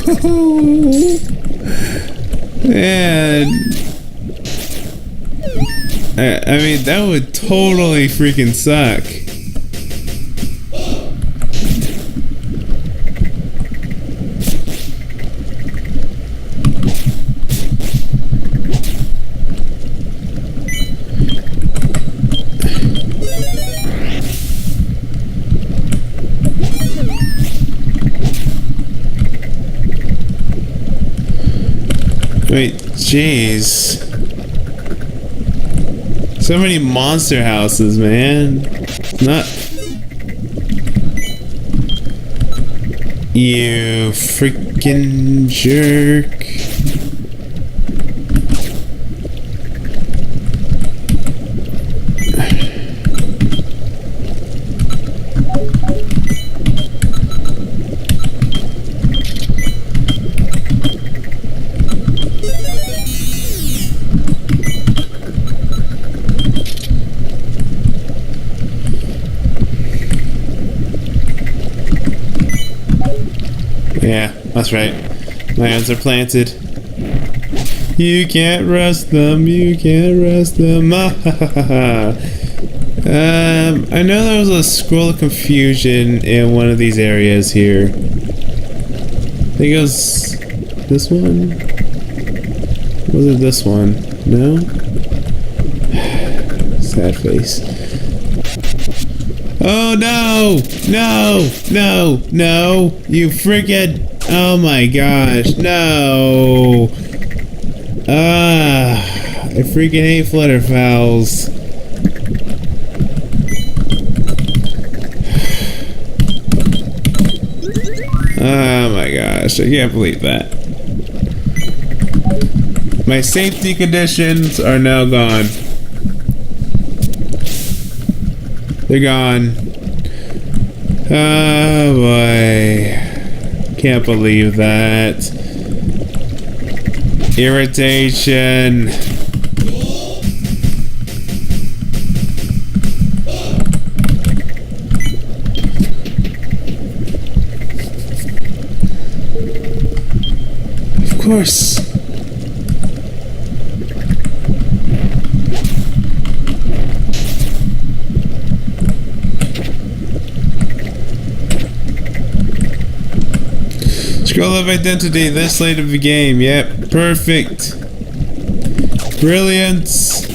Man. I mean, that would totally freaking suck. Wait, jeez. So many monster houses, man. Not... You freaking jerk. Yeah, that's right. Lands are planted. You can't rust them, you can't rust them. I know there was a scroll of confusion in one of these areas here. I think it was this one? Was it this one? No? Sad face. Oh no! No! No! No! You freaking... Oh my gosh! No! I freaking hate flutterfowls. Oh my gosh, I can't believe that. My safety conditions are now gone. They're gone. Oh boy. Can't believe that. Irritation. Of course. Scroll of identity this late of the game. Yep, perfect. Brilliance.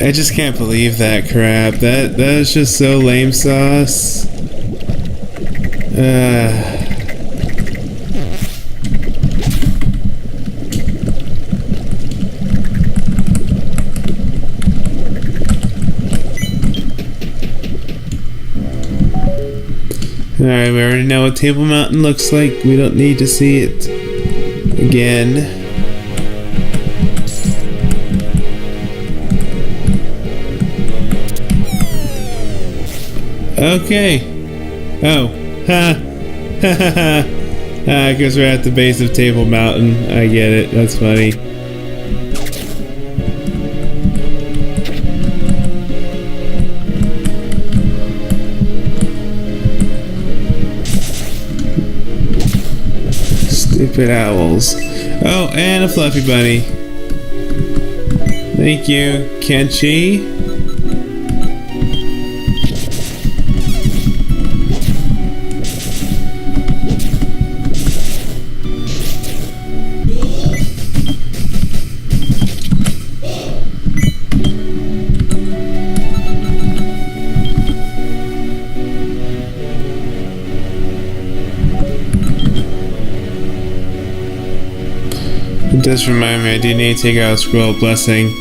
I just can't believe that crap. That is just so lame sauce. Alright, we already know what Table Mountain looks like. We don't need to see it again. Okay. Oh. Ha. Ha ha ha. Because we're at the base of Table Mountain. I get it. That's funny. Stupid owls. Oh, and a fluffy bunny. Thank you, Kenchi. It does remind me, I do need to take out a scroll blessing.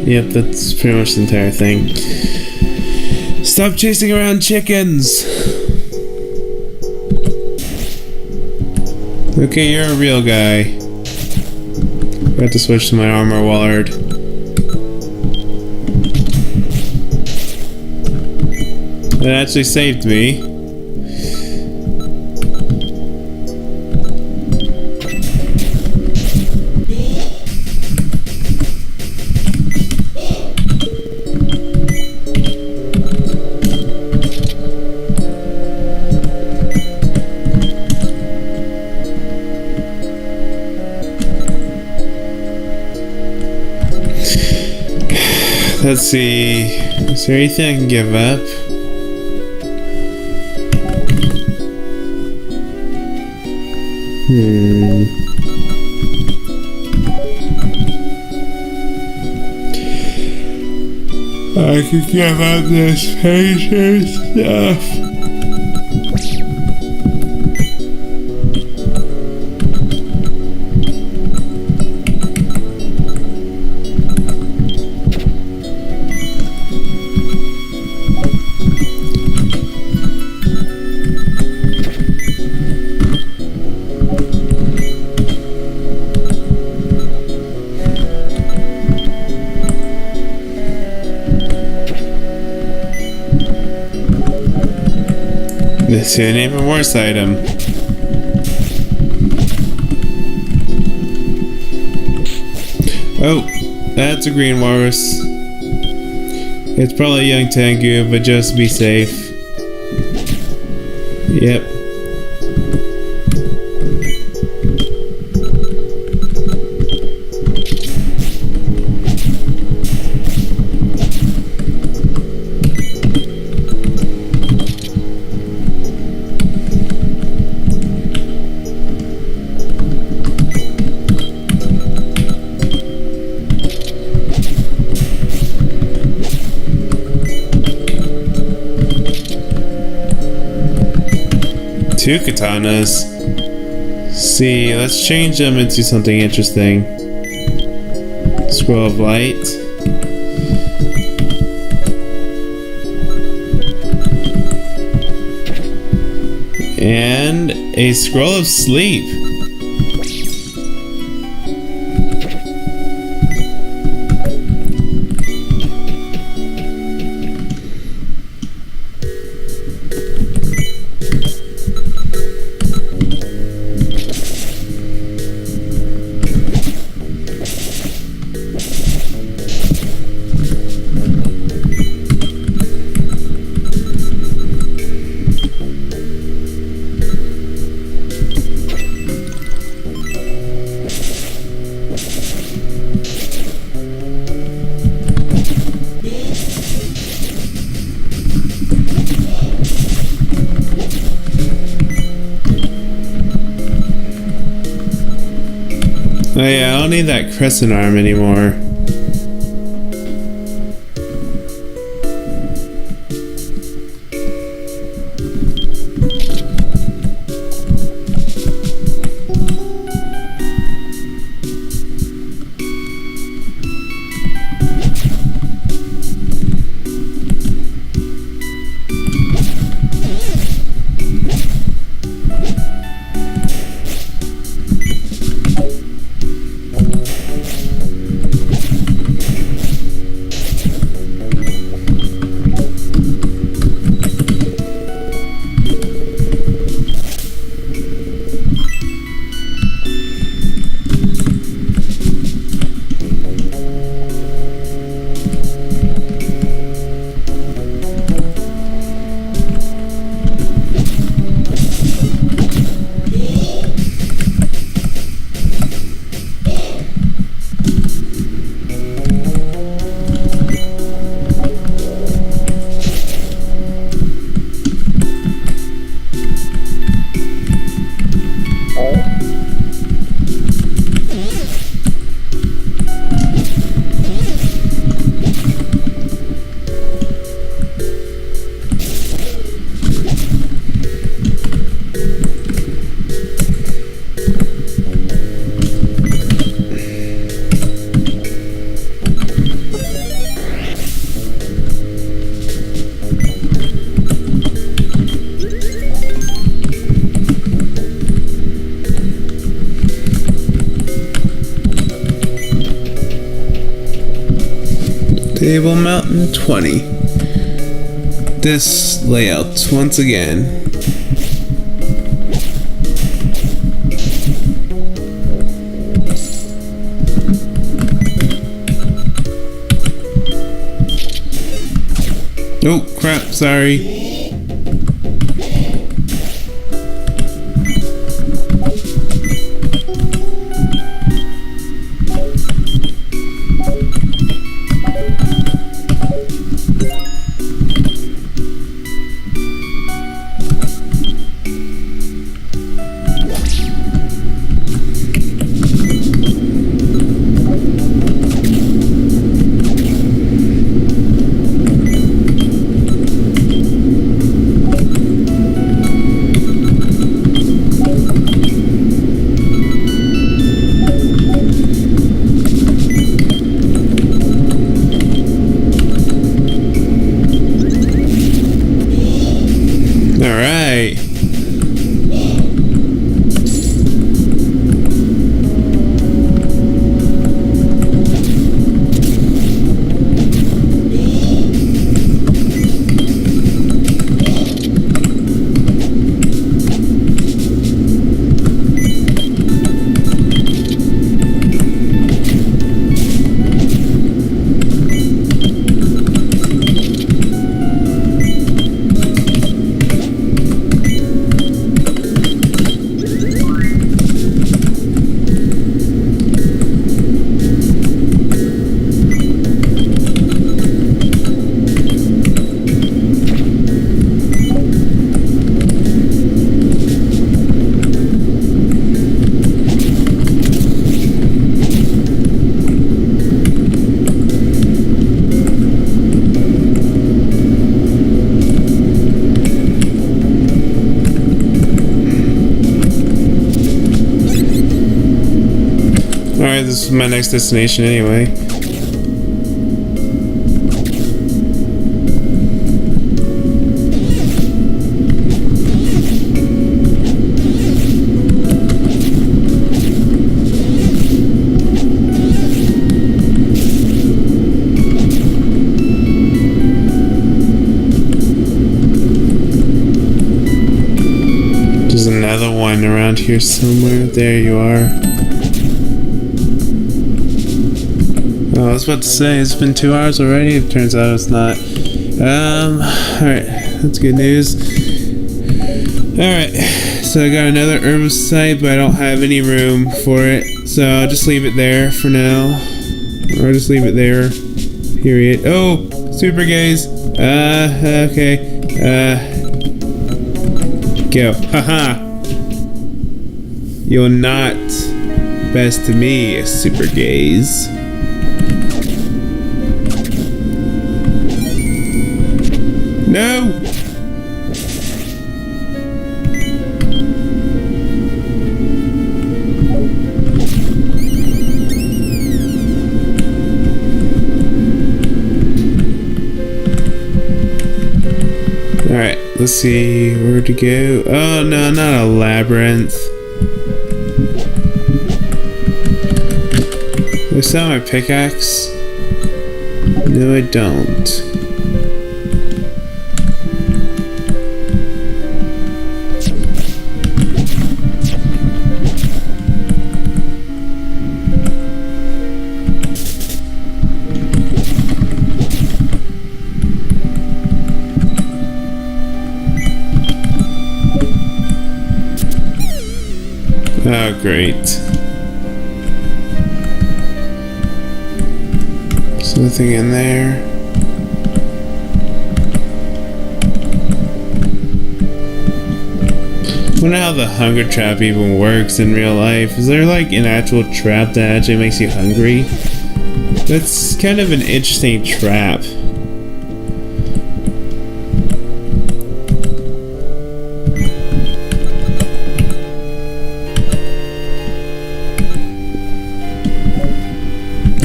Yep, that's pretty much the entire thing. Stop chasing around chickens! Okay, you're a real guy. Got to switch to my armor ward. It actually saved me. Let's see. Is there anything I can give up? I could give up this patient stuff. This is an even worse item. Oh, that's a green walrus. It's probably a young Tengu, but just be safe. Yep. Two katanas. See, let's change them into something interesting. Scroll of light. And a scroll of sleep. Oh yeah, I don't need that crescent arm anymore. Table Mountain 20. This layout once again. Oh crap, sorry. Alright. Alright, this is my next destination anyway. There's another one around here somewhere. There you are. Oh, I was about to say, it's been 2 hours already. It turns out it's not. Alright, that's good news. Alright, so I got another herbicide, but I don't have any room for it. So I'll just leave it there for now. Or just leave it there. Period. Oh, super gaze. Okay. Go. Haha. You're not best to me, super gaze. No! Alright, let's see where to go. Oh no, not a labyrinth. Do I sell my pickaxe? No, I don't. Oh, great. There's nothing in there. I wonder how the hunger trap even works in real life. Is there like an actual trap that actually makes you hungry? That's kind of an interesting trap.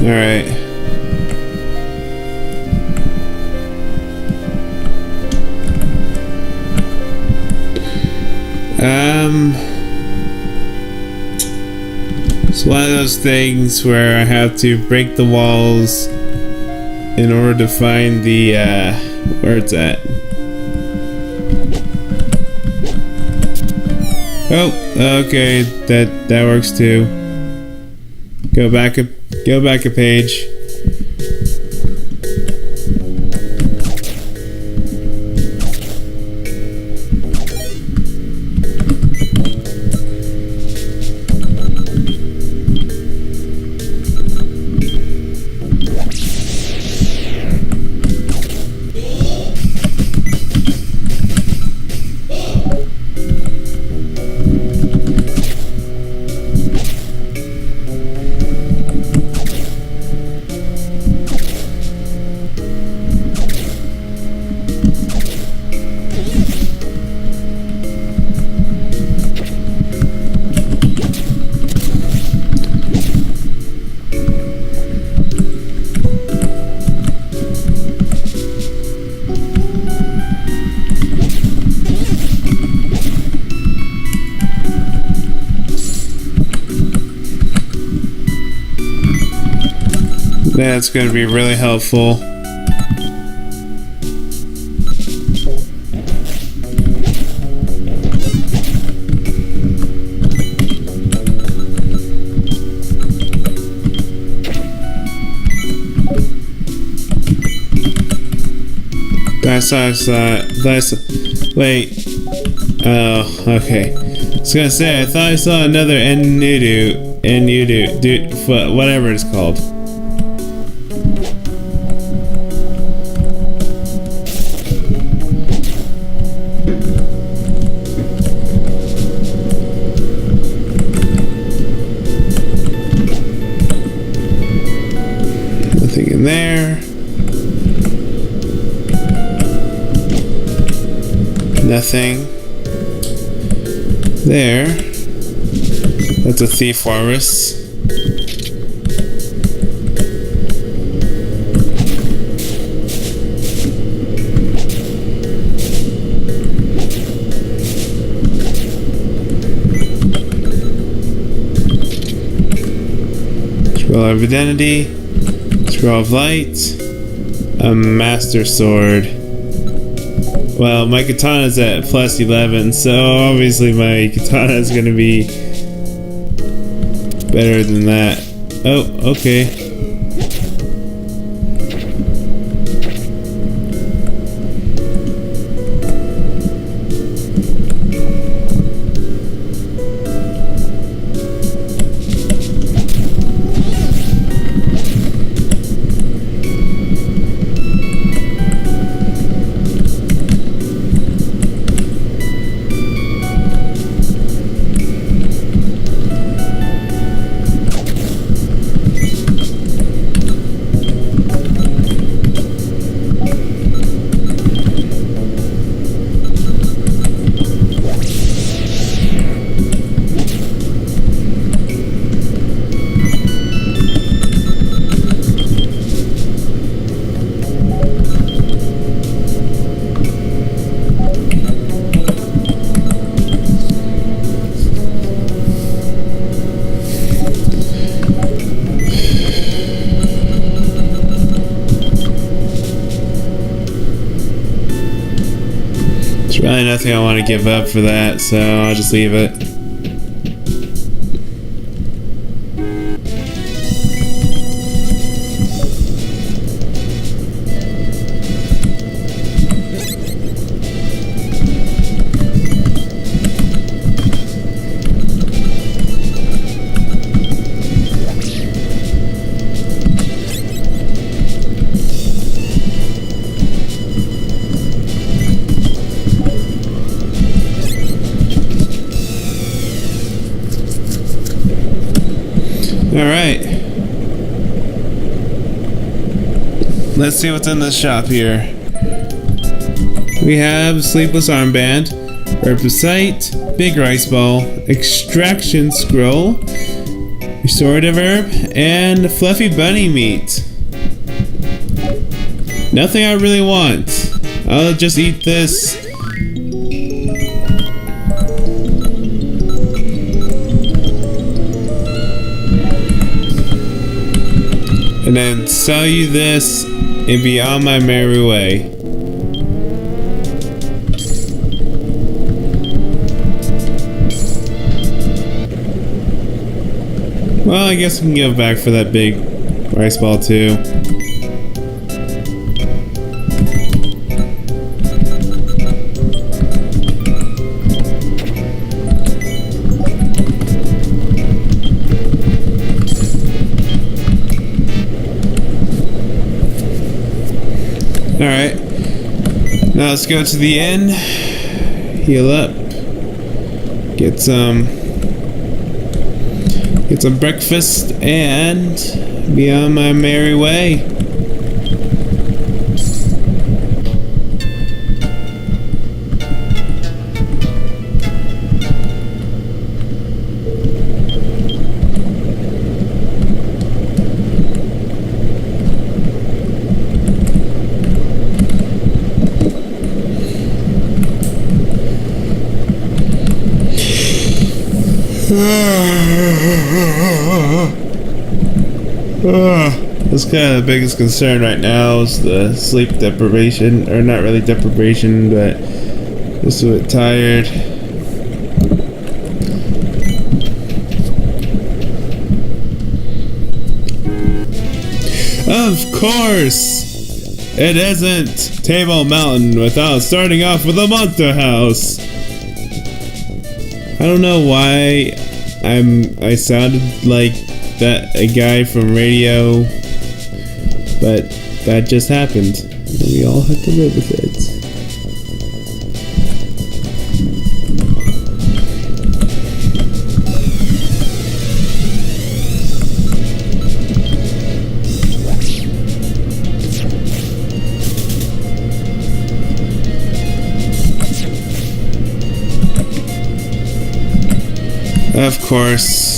Alright. It's one of those things where I have to break the walls in order to find the where it's at. Oh, okay, that works too. Go back a page. That's going to be really helpful. Wait. Oh, okay. I was gonna say, I thought I saw another dude, whatever it's called. Nothing in there. Nothing there. That's a thief walrus. Scroll of identity. Scroll of light. A master sword. Well, my katana's at plus 11, so obviously my katana is gonna be better than that. Oh, okay. There's really nothing I want to give up for that, so I'll just leave it. Alright. Let's see what's in this shop here. We have Sleepless Armband, Herb of Sight, Big Rice Ball, Extraction Scroll, Restorative Herb, and Fluffy Bunny Meat. Nothing I really want. I'll just eat this. And then sell you this and be on my merry way. Well, I guess we can go back for that big rice ball too. Alright. Now let's go to the inn. Heal up. Get some breakfast and be on my merry way. That's kind of the biggest concern right now is the sleep deprivation, or not really deprivation, but just a bit tired. Of course, it isn't Table Mountain without starting off with a monster house. I don't know why I sounded like that a guy from radio, but that just happened. We all have to live with it. Of course.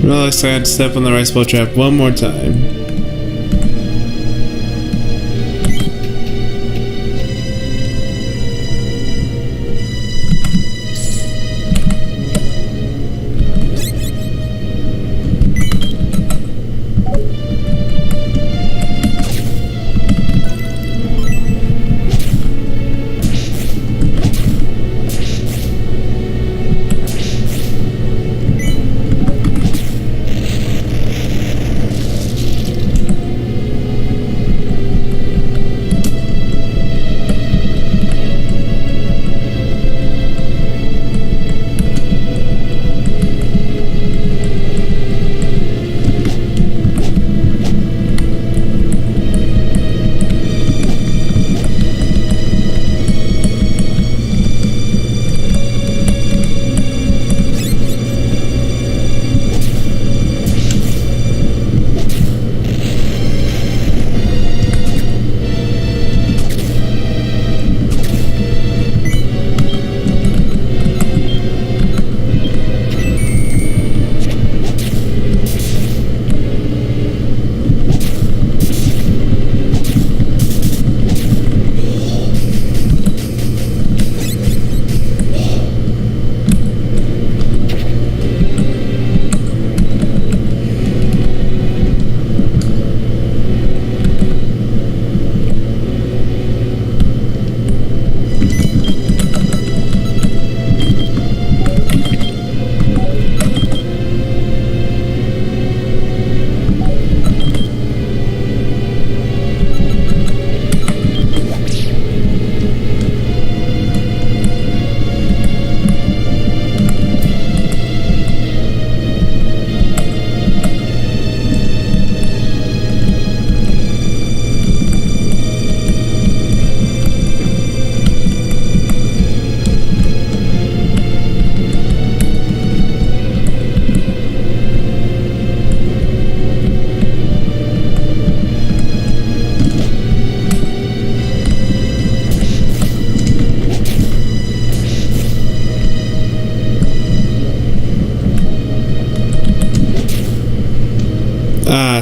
Well, looks like I had to step on the rice bowl trap one more time.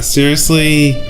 Seriously?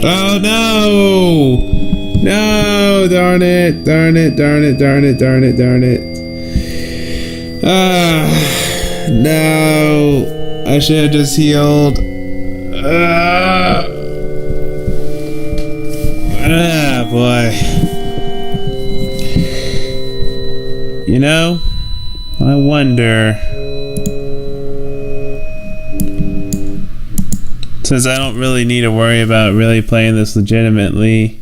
Oh no! No! Darn it! Darn it! Darn it! Darn it! Darn it! Darn it! No! I should have just healed. Boy. You know, I wonder. Since I don't really need to worry about really playing this legitimately.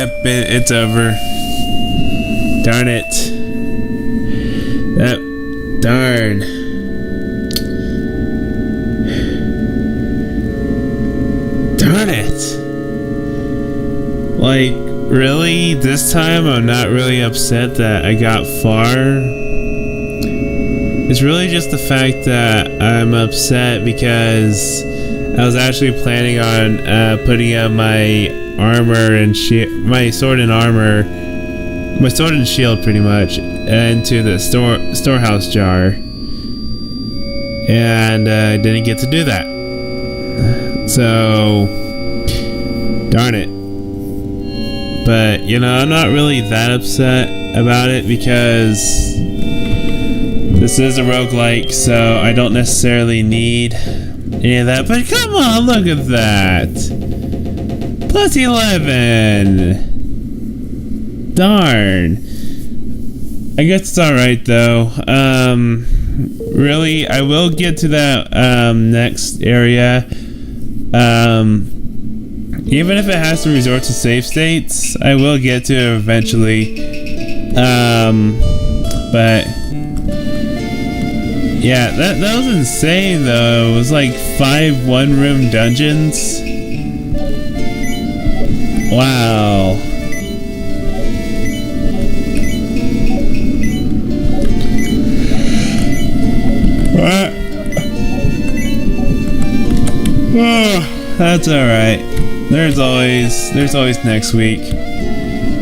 Yep, it's over. Darn it. Darn. Darn it. Like, really? This time I'm not really upset that I got far. It's really just the fact that I'm upset because I was actually planning on putting up my armor and my sword and armor, my sword and shield pretty much, into the storehouse jar. And I didn't get to do that. So, darn it. But, you know, I'm not really that upset about it because this is a roguelike, so I don't necessarily need any of that. But come on, look at that. Plus 11. Darn. I guess it's alright though. Really, I will get to that next area. Even if it has to resort to save states, I will get to it eventually. But yeah, that was insane though. It was like 5 one-room dungeons. Wow. Oh, that's alright. There's always next week.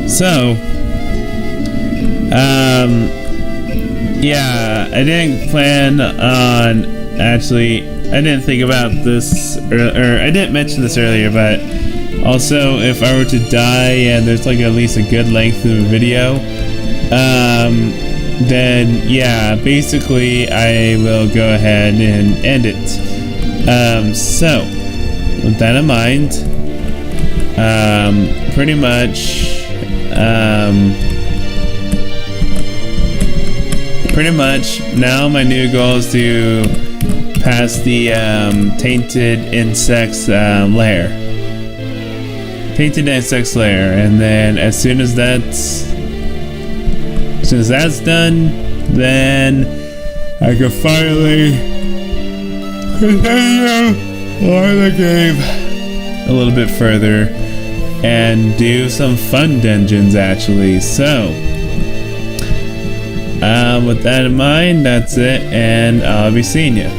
So, yeah, I didn't plan on actually. I didn't think about this, or I didn't mention this earlier, but also if I were to die and there's like at least a good length of a video, then yeah, basically I will go ahead and end it. So with that in mind, pretty much now my new goal is to pass the tainted insects lair. Tainted insects lair, and then as soon as that's done, then I can finally continue on the game a little bit further and do some fun dungeons actually. So with that in mind, that's it, and I'll be seeing you.